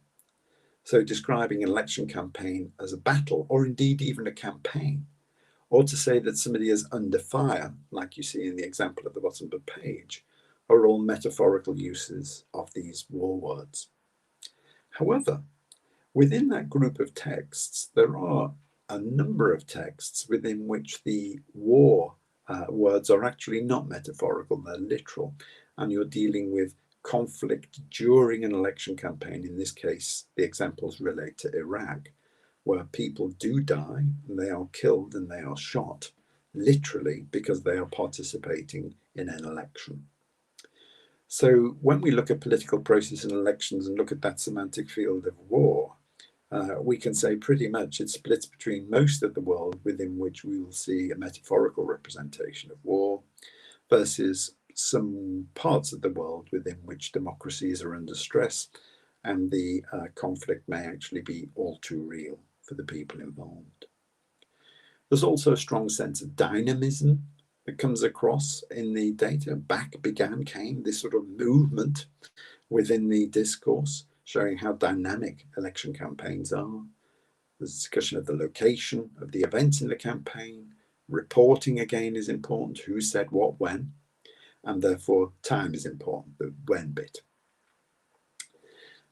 So describing an election campaign as a battle, or indeed even a campaign, or to say that somebody is under fire, like you see in the example at the bottom of the page, are all metaphorical uses of these war words. However, within that group of texts, there are a number of texts within which the war words are actually not metaphorical, they're literal, and you're dealing with conflict during an election campaign. In this case, the examples relate to Iraq, where people do die and they are killed and they are shot, literally, because they are participating in an election. So when we look at political process and elections and look at that semantic field of war, we can say pretty much it splits between most of the world within which we will see a metaphorical representation of war versus some parts of the world within which democracies are under stress and the conflict may actually be all too real for the people involved. There's also a strong sense of dynamism that comes across in the data. Back came this sort of movement within the discourse, showing how dynamic election campaigns are. There's discussion of the location of the events in the campaign. Reporting again is important, who said what when, and therefore time is important, the when bit.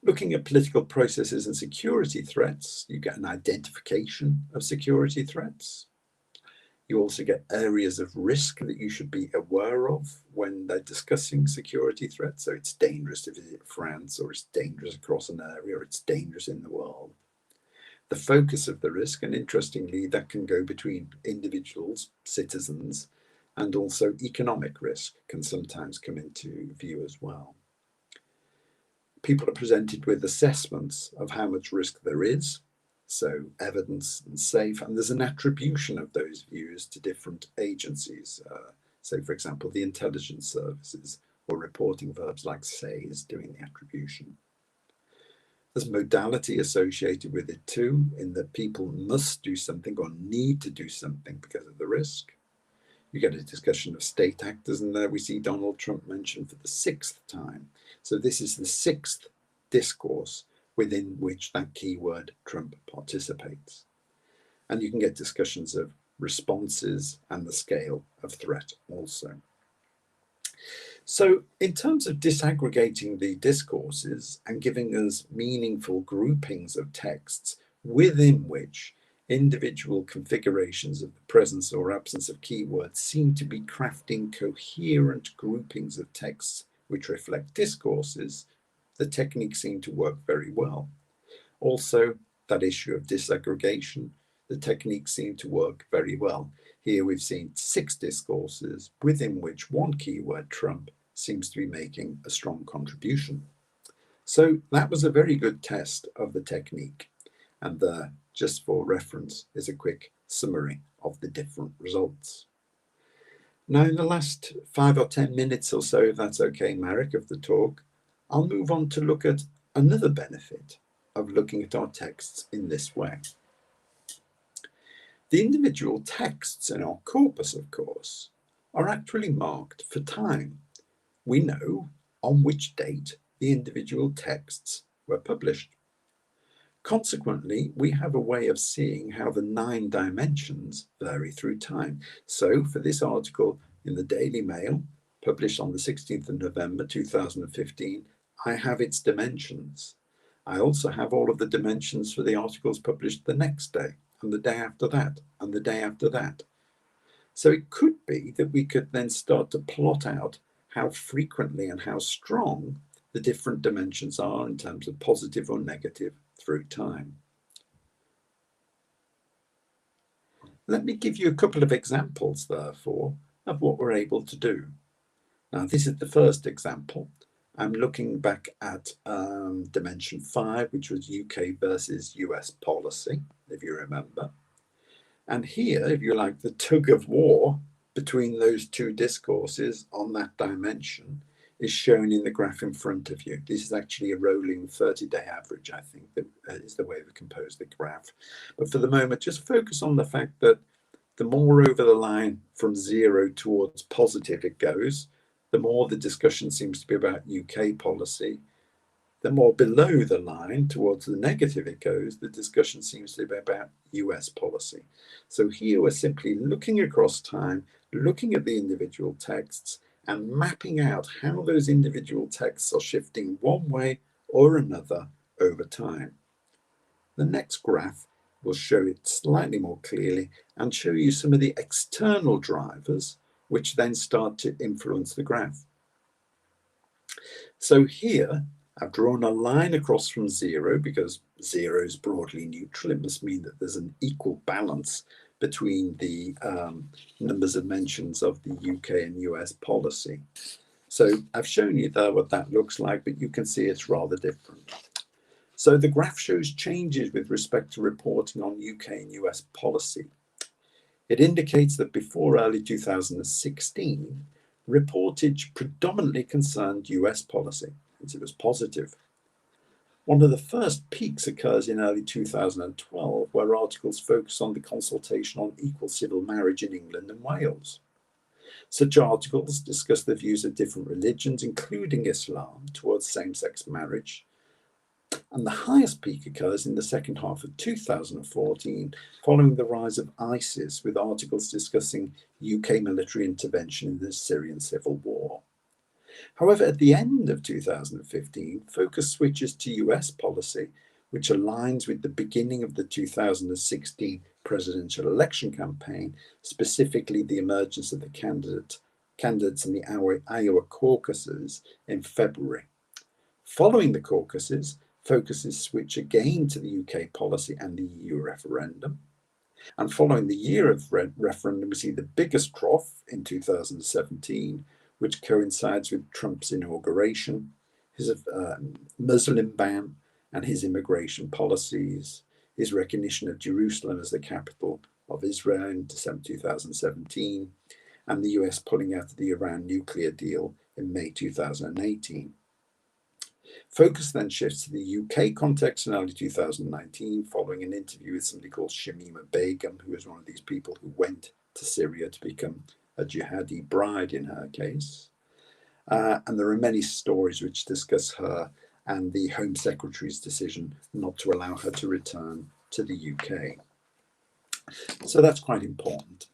Looking at political processes and security threats, you get an identification of security threats. You also get areas of risk that you should be aware of when they're discussing security threats. So it's dangerous to visit France, or it's dangerous across an area, or it's dangerous in the world. The focus of the risk, and interestingly, that can go between individuals, citizens, and also economic risk can sometimes come into view as well. People are presented with assessments of how much risk there is, so evidence and safe, and there's an attribution of those views to different agencies. So, for example, the intelligence services, or reporting verbs like say is doing the attribution. There's modality associated with it too, in that people must do something or need to do something because of the risk. You get a discussion of state actors, and there we see Donald Trump mentioned for the 6th time. So this is the 6th discourse within which that keyword Trump participates. And you can get discussions of responses and the scale of threat also. So in terms of disaggregating the discourses and giving us meaningful groupings of texts within which individual configurations of the presence or absence of keywords seem to be crafting coherent groupings of texts which reflect discourses, the techniques seem to work very well. Also, that issue of disaggregation, the techniques seem to work very well. Here we've seen 6 discourses within which one keyword, Trump, seems to be making a strong contribution. So that was a very good test of the technique. And just for reference, is a quick summary of the different results. Now, in the last 5 or 10 minutes or so, if that's okay, Marek, of the talk, I'll move on to look at another benefit of looking at our texts in this way. The individual texts in our corpus, of course, are actually marked for time. We know on which date the individual texts were published. Consequently, we have a way of seeing how the 9 dimensions vary through time. So for this article in the Daily Mail, published on the 16th of November 2015, I have its dimensions. I also have all of the dimensions for the articles published the next day, and the day after that, and the day after that. So it could be that we could then start to plot out how frequently and how strong the different dimensions are in terms of positive or negative through time. Let me give you a couple of examples, therefore, of what we're able to do. Now, this is the first example. I'm looking back at dimension 5, which was UK versus US policy, if you remember. And here, if you like, the tug of war between those two discourses on that dimension is shown in the graph in front of you. This is actually a rolling 30-day average, I think, that is the way we compose the graph. But for the moment, just focus on the fact that the more over the line from 0 towards positive it goes, the more the discussion seems to be about UK policy. The more below the line towards the negative it goes, the discussion seems to be about US policy. So here we're simply looking across time, looking at the individual texts and mapping out how those individual texts are shifting one way or another over time. The next graph will show it slightly more clearly and show you some of the external drivers which then start to influence the graph. So here I've drawn a line across from 0 because 0 is broadly neutral. It must mean that there's an equal balance between the numbers of mentions of the UK and US policy. So I've shown you there what that looks like, but you can see it's rather different. So the graph shows changes with respect to reporting on UK and US policy. It indicates that before early 2016, reportage predominantly concerned US policy, as it was positive. One of the first peaks occurs in early 2012, where articles focus on the consultation on equal civil marriage in England and Wales. Such articles discuss the views of different religions, including Islam, towards same-sex marriage. And the highest peak occurs in the second half of 2014, following the rise of ISIS, with articles discussing UK military intervention in the Syrian civil war. However, at the end of 2015, focus switches to US policy, which aligns with the beginning of the 2016 presidential election campaign, specifically the emergence of the candidates in the Iowa caucuses in February. Following the caucuses, focuses switch again to the UK policy and the EU referendum. And following the year of referendum, we see the biggest trough in 2017, which coincides with Trump's inauguration, his Muslim ban, and his immigration policies, his recognition of Jerusalem as the capital of Israel in December 2017, and the US pulling out of the Iran nuclear deal in May 2018. Focus then shifts to the UK context in early 2019, following an interview with somebody called Shamima Begum, who was one of these people who went to Syria to become a jihadi bride in her case. And there are many stories which discuss her and the Home Secretary's decision not to allow her to return to the UK. So that's quite important.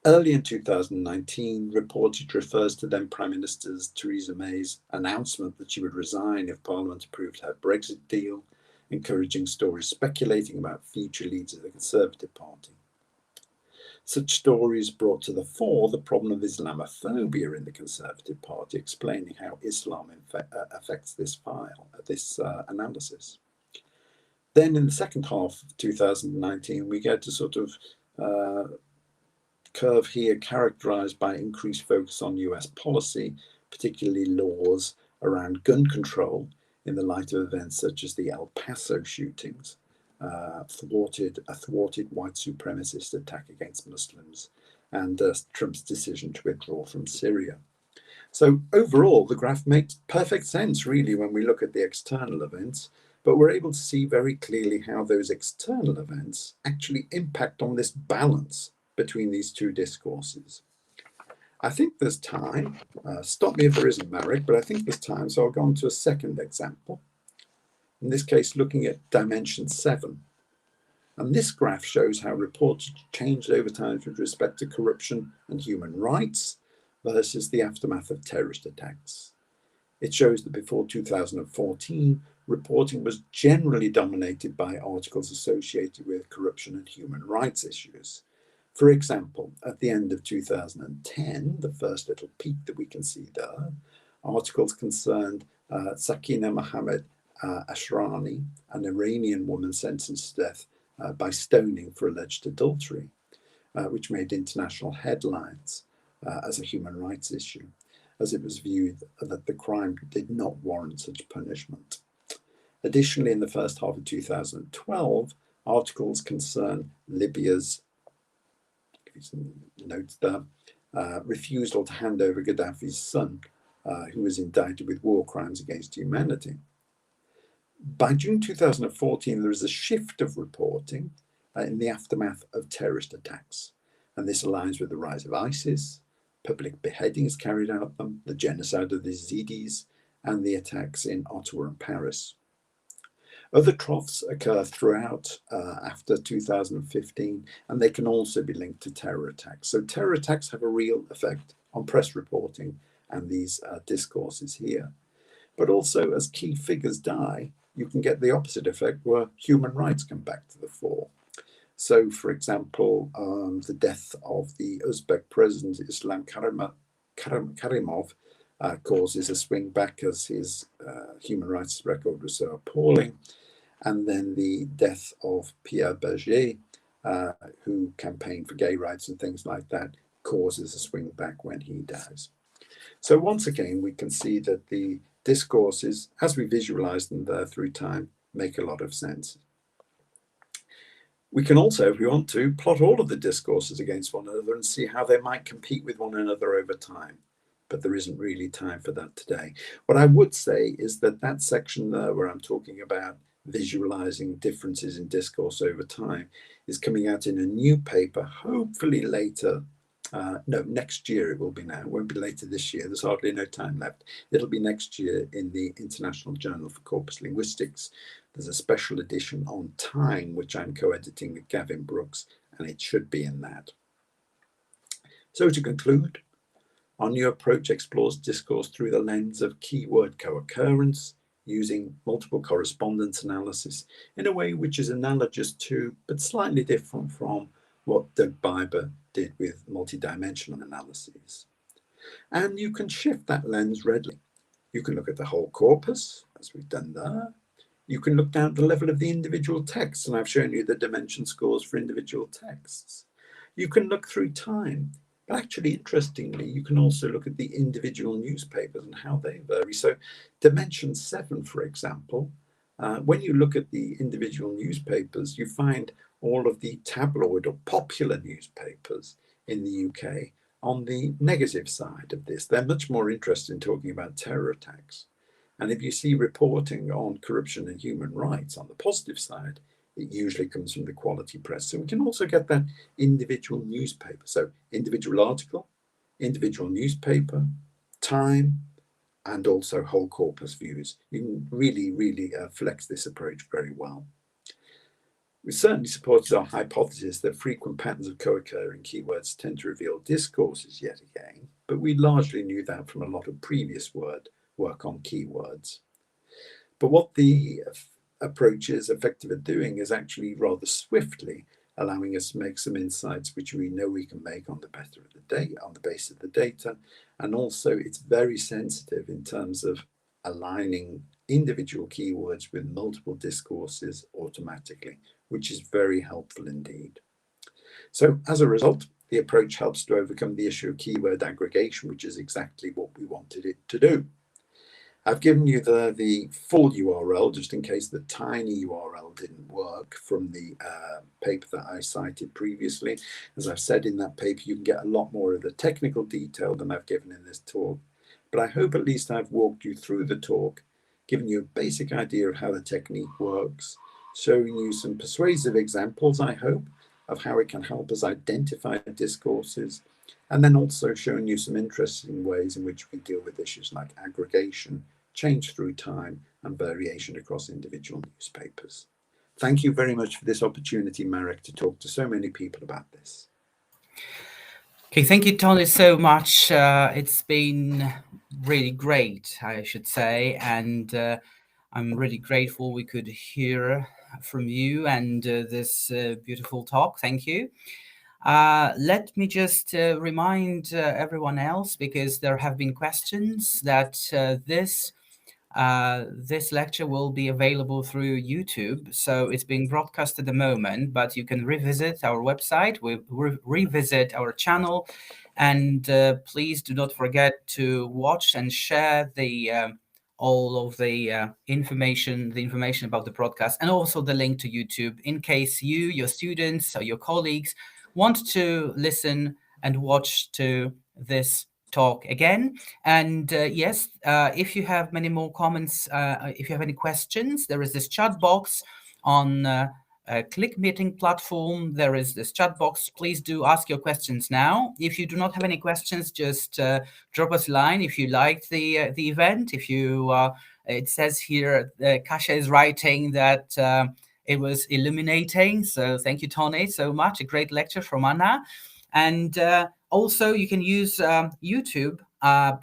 Early in 2019, reportage refers to then Prime Minister Theresa May's announcement that she would resign if Parliament approved her Brexit deal, encouraging stories speculating about future leaders of the Conservative Party. Such stories brought to the fore the problem of Islamophobia in the Conservative Party, explaining how Islam affects this analysis. Then in the second half of 2019, we get a sort of curve here characterized by increased focus on US policy, particularly laws around gun control in the light of events such as the El Paso shootings, a thwarted white supremacist attack against Muslims, and Trump's decision to withdraw from Syria. So overall, the graph makes perfect sense, really, when we look at the external events, but we're able to see very clearly how those external events actually impact on this balance between these two discourses. I think there's time, stop me if there isn't, Marek, but I think there's time, so I'll go on to a second example. In this case, looking at dimension 7. And this graph shows how reports changed over time with respect to corruption and human rights versus the aftermath of terrorist attacks. It shows that before 2014, reporting was generally dominated by articles associated with corruption and human rights issues. For example, at the end of 2010, the first little peak that we can see there, articles concerned Sakina Mohammed Ashrani, an Iranian woman sentenced to death by stoning for alleged adultery, which made international headlines as a human rights issue, as it was viewed that the crime did not warrant such punishment. Additionally, in the first half of 2012, articles concern Libya's, notes there, refusal to hand over Gaddafi's son, who was indicted with war crimes against humanity. By June 2014, there was a shift of reporting in the aftermath of terrorist attacks, and this aligns with the rise of ISIS, public beheadings carried out them, the genocide of the Yazidis, and the attacks in Ottawa and Paris. Other troughs occur throughout after 2015, and they can also be linked to terror attacks. So terror attacks have a real effect on press reporting and these discourses here. But also, as key figures die, you can get the opposite effect where human rights come back to the fore. So, for example, the death of the Uzbek president Islam Karimov causes a swing back as his human rights record was so appalling. And then the death of Pierre Berger, who campaigned for gay rights and things like that, causes a swing back when he dies. So once again, we can see that the discourses, as we visualize them there through time, make a lot of sense. We can also, if we want to, plot all of the discourses against one another and see how they might compete with one another over time. But there isn't really time for that today. What I would say is that that section there where I'm talking about visualizing differences in discourse over time is coming out in a new paper, hopefully later. No, next year it will be now. It won't be later this year. There's hardly no time left. It'll be next year in the International Journal for Corpus Linguistics. There's a special edition on time, which I'm co-editing with Gavin Brooks, and it should be in that. So to conclude, our new approach explores discourse through the lens of keyword co-occurrence, using multiple correspondence analysis in a way which is analogous to, but slightly different from, what Doug Biber did with multidimensional analyses. And you can shift that lens readily. You can look at the whole corpus, as we've done there. You can look down at the level of the individual texts, and I've shown you the dimension scores for individual texts. You can look through time, but actually, interestingly, you can also look at the individual newspapers and how they vary. So dimension 7, for example, when you look at the individual newspapers, you find all of the tabloid or popular newspapers in the UK on the negative side of this. They're much more interested in talking about terror attacks. And if you see reporting on corruption and human rights on the positive side, it usually comes from the quality press. So we can also get that individual newspaper. So individual article, individual newspaper, time, and also whole corpus views. You can really flex this approach very well. We certainly supported our hypothesis that frequent patterns of co-occurring keywords tend to reveal discourses yet again, but we largely knew that from a lot of previous work on keywords. But what the approach is effective at doing is actually rather swiftly allowing us to make some insights which we know we can make on the basis of the data, and also it's very sensitive in terms of aligning individual keywords with multiple discourses automatically, which is very helpful indeed. So as a result, the approach helps to overcome the issue of keyword aggregation, which is exactly what we wanted it to do. I've given you the full URL just in case the tiny URL didn't work from the paper that I cited previously. As I've said in that paper, you can get a lot more of the technical detail than I've given in this talk. But I hope at least I've walked you through the talk, given you a basic idea of how the technique works, showing you some persuasive examples, I hope, of how it can help us identify discourses, and then also showing you some interesting ways in which we deal with issues like aggregation, change through time, and variation across individual newspapers. Thank you very much for this opportunity, Marek, to talk to so many people about this. Okay, thank you, Tony, so much. It's been really great, I should say, and I'm really grateful we could hear from you and this beautiful talk. Thank you. Let me just remind everyone else, because there have been questions, that this lecture will be available through YouTube. So it's being broadcast at the moment, but you can revisit our website, revisit our channel, and please do not forget to watch and share all of the information about the broadcast, and also the link to YouTube, in case you, your students, or your colleagues want to listen and watch to this talk again. And yes, if you have many more comments, if you have any questions, there is this chat box on Click Meeting platform. There is this chat box. Please do ask your questions now. If you do not have any questions, just drop us a line if you liked the event. If you, it says here, Kasia is writing that it was illuminating. So thank you, Tony, so much. A great lecture from Anna. And also, you can use YouTube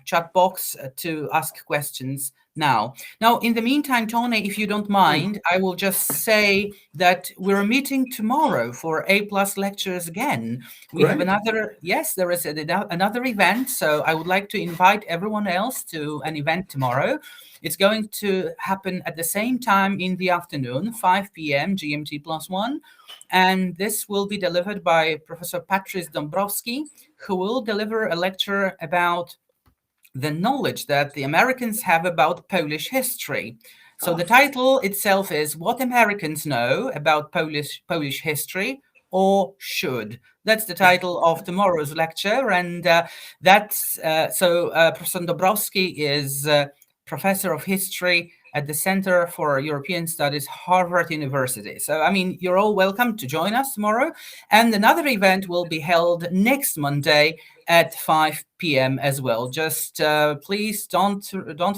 chat box to ask questions now. Now, in the meantime, Tony, if you don't mind, I will just say that we're meeting tomorrow for A+ lectures again. We have another, yes, there is another event. So I would like to invite everyone else to an event tomorrow. It's going to happen at the same time in the afternoon, 5 p.m. GMT +1. And this will be delivered by Professor Patrice Dąbrowski, who will deliver a lecture about the knowledge that the Americans have about Polish history. So the title itself is What Americans Know About Polish History, or Should. That's the title of tomorrow's lecture. And Professor Dąbrowski is Professor of History at the Center for European Studies, Harvard University. So, I mean, you're all welcome to join us tomorrow. And another event will be held next Monday at 5 p.m. as well. Just please don't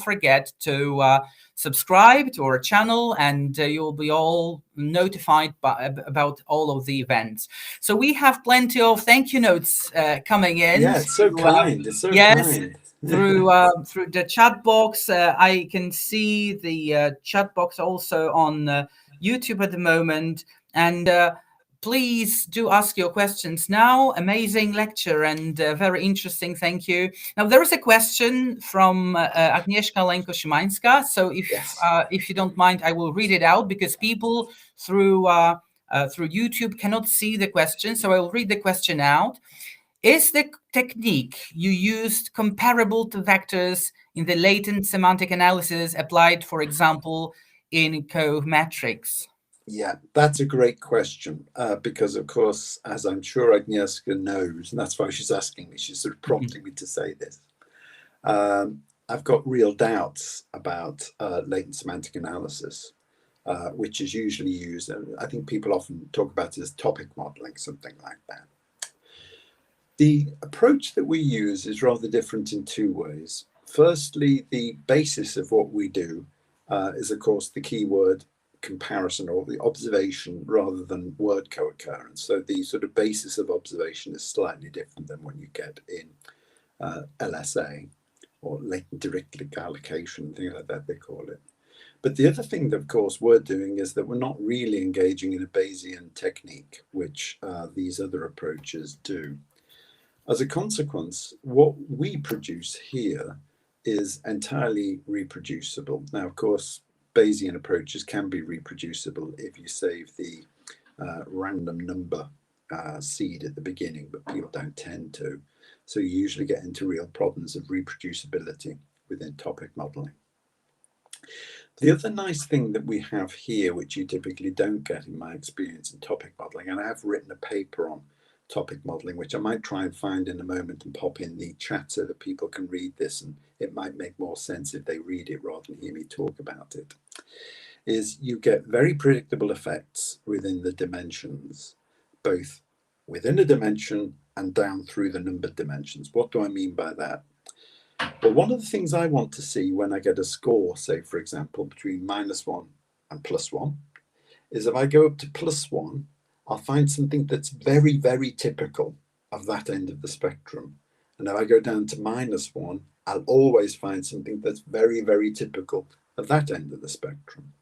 forget to subscribe to our channel, and you'll be all notified about all of the events. So we have plenty of thank you notes coming in. Yeah, it's so kind. It's so kind. Through the chat box. I can see the chat box also on YouTube at the moment. And please do ask your questions now. Amazing lecture and very interesting. Thank you. Now, there is a question from Agnieszka Lenko-Szymańska. So if you don't mind, I will read it out, because people through YouTube cannot see the question. So I will read the question out. Is the technique you used comparable to vectors in the latent semantic analysis applied, for example, in cometrics? Yeah, that's a great question, because, of course, as I'm sure Agnieszka knows, and that's why she's asking me, she's sort of prompting me to say this, I've got real doubts about latent semantic analysis, which is usually used, and I think people often talk about it as topic modeling, something like that. The approach that we use is rather different in two ways. Firstly, the basis of what we do is, of course, the keyword comparison, or the observation, rather than word co-occurrence. So the sort of basis of observation is slightly different than when you get in LSA, or latent dirichlet allocation, things like that they call it. But the other thing that, of course, we're doing is that we're not really engaging in a Bayesian technique, which these other approaches do. As a consequence, what we produce here is entirely reproducible. Now, of course, Bayesian approaches can be reproducible if you save the random number seed at the beginning, but people don't tend to. So you usually get into real problems of reproducibility within topic modeling. The other nice thing that we have here, which you typically don't get in my experience in topic modeling, and I have written a paper on topic modeling, which I might try and find in a moment and pop in the chat so that people can read this, and it might make more sense if they read it rather than hear me talk about it, is you get very predictable effects within the dimensions, both within a dimension and down through the numbered dimensions. What do I mean by that? Well, one of the things I want to see when I get a score, say, for example, between -1 and +1, is if I go up to +1, I'll find something that's very, very typical of that end of the spectrum. And if I go down to -1, I'll always find something that's very, very typical of that end of the spectrum.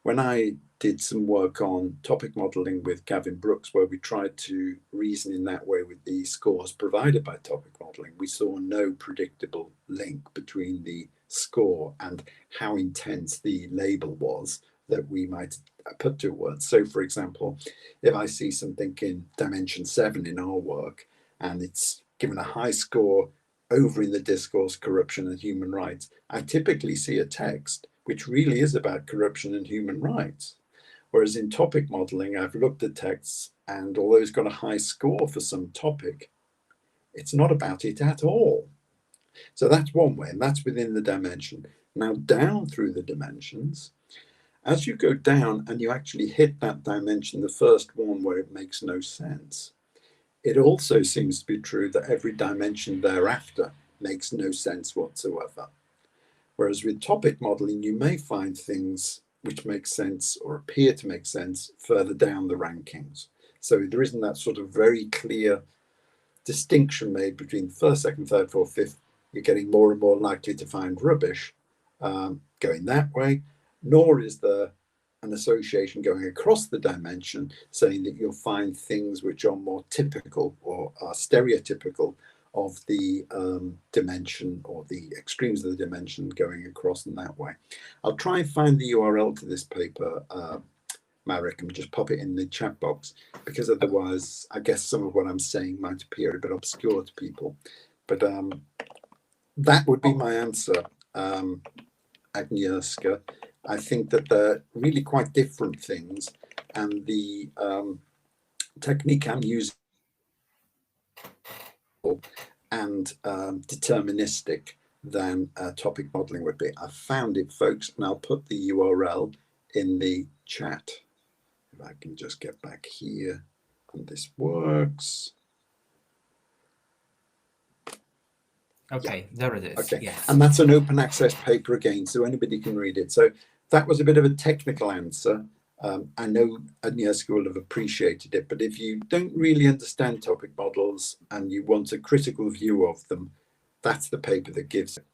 when I did some work on topic modeling with Gavin Brooks, where we tried to reason in that way with the scores provided by topic modeling, we saw no predictable link between the score and how intense the label was that we might put to words. So, for example, if I see something in dimension 7 in our work and it's given a high score over in the discourse, corruption and human rights, I typically see a text which really is about corruption and human rights. Whereas in topic modeling, I've looked at texts, and although it's got a high score for some topic, it's not about it at all. So that's one way, and that's within the dimension. Now, down through the dimensions, as you go down and you actually hit that dimension, the first one where it makes no sense, it also seems to be true that every dimension thereafter makes no sense whatsoever. Whereas with topic modeling, you may find things which make sense or appear to make sense further down the rankings. So there isn't that sort of very clear distinction made between first, second, third, fourth, fifth. You're getting more and more likely to find rubbish going that way, nor is there an association going across the dimension saying that you'll find things which are more typical or are stereotypical of the dimension or the extremes of the dimension going across in that way. I'll try and find the URL to this paper, Marek, and just pop it in the chat box, because otherwise I guess some of what I'm saying might appear a bit obscure to people. But that would be my answer, Agnieszka. I think that they're really quite different things, and the technique I'm using and deterministic than topic modeling would be. I found it, folks, and I'll put the URL in the chat. If I can just get back here and this works. Okay, yeah. There it is. Okay, yes. And that's an open access paper again, so anybody can read it. So that was a bit of a technical answer. I know Agnieszka will have appreciated it, but if you don't really understand topic models and you want a critical view of them, that's the paper that gives it.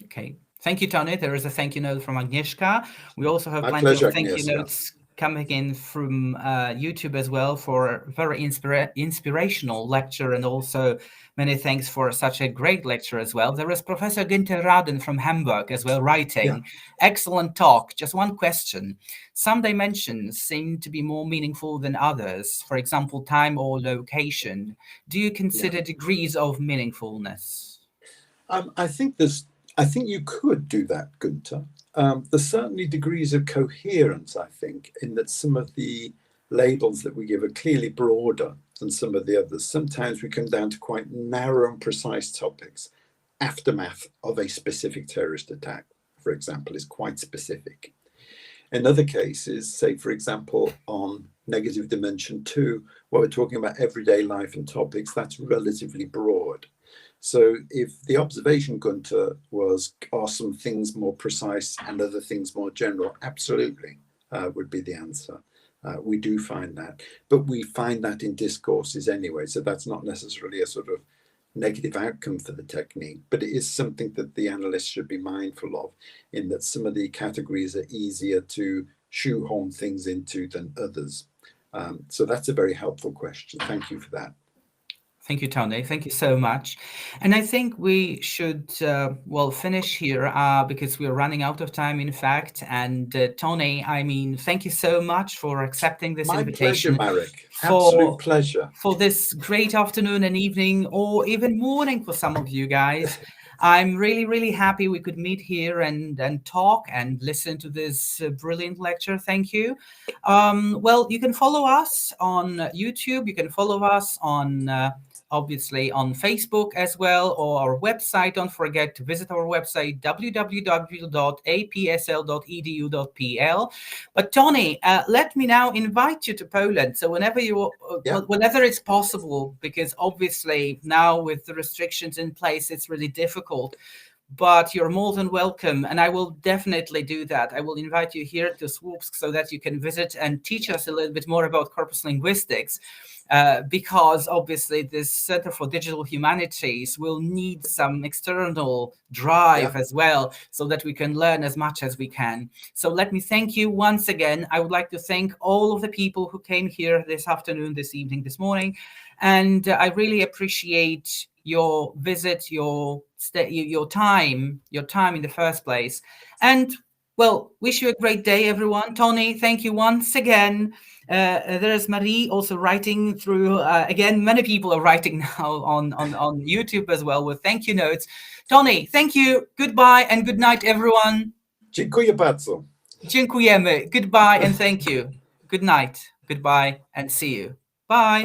Okay, thank you, Tony. There is a thank you note from Agnieszka. We also have My plenty pleasure, of thank you Agnieszka. notes coming in from YouTube as well for a very inspirational lecture, and also many thanks for such a great lecture as well. There is Professor Günther Raden from Hamburg as well writing, excellent talk. Just one question. Some dimensions seem to be more meaningful than others, for example, time or location. Do you consider degrees of meaningfulness? I think you could do that, Günther. There's certainly degrees of coherence, I think, in that some of the labels that we give are clearly broader than some of the others. Sometimes we come down to quite narrow and precise topics. Aftermath of a specific terrorist attack, for example, is quite specific. In other cases, say, for example, on negative dimension 2, where we're talking about everyday life and topics, that's relatively broad. So if the observation, Günther, was, are some things more precise and other things more general, absolutely would be the answer. We do find that, but we find that in discourses anyway. So that's not necessarily a sort of negative outcome for the technique, but it is something that the analyst should be mindful of, in that some of the categories are easier to shoehorn things into than others. So that's a very helpful question. Thank you for that. Thank you, Tony. Thank you so much. And I think we should, finish here because we're running out of time, in fact. And Tony, I mean, thank you so much for accepting this invitation. My pleasure, Marek. Absolute pleasure. For this great afternoon and evening, or even morning for some of you guys. I'm really, really happy we could meet here and talk and listen to this brilliant lecture. Thank you. You can follow us on YouTube. You can follow us on obviously on Facebook as well, or our website. Don't forget to visit our website, www.apsl.edu.pl. But Tony, let me now invite you to Poland. So whenever it's possible, because obviously now with the restrictions in place, it's really difficult. but you're more than welcome, and I will definitely do that. I will invite you here to Słupsk so that you can visit and teach us a little bit more about corpus linguistics. Because obviously this Center for Digital Humanities will need some external drive as well, so that we can learn as much as we can. So let me thank you once again. I would like to thank all of the people who came here this afternoon, this evening, this morning, and I really appreciate your visit, your time in the first place. And well, wish you a great day, everyone. Tony, thank you once again. There's Marie also writing through, again, many people are writing now on YouTube as well with thank you notes. Tony, thank you. Goodbye and good night, everyone. Dziękuję bardzo. Dziękujemy. Goodbye and thank you. Good night. Goodbye and see you. Bye.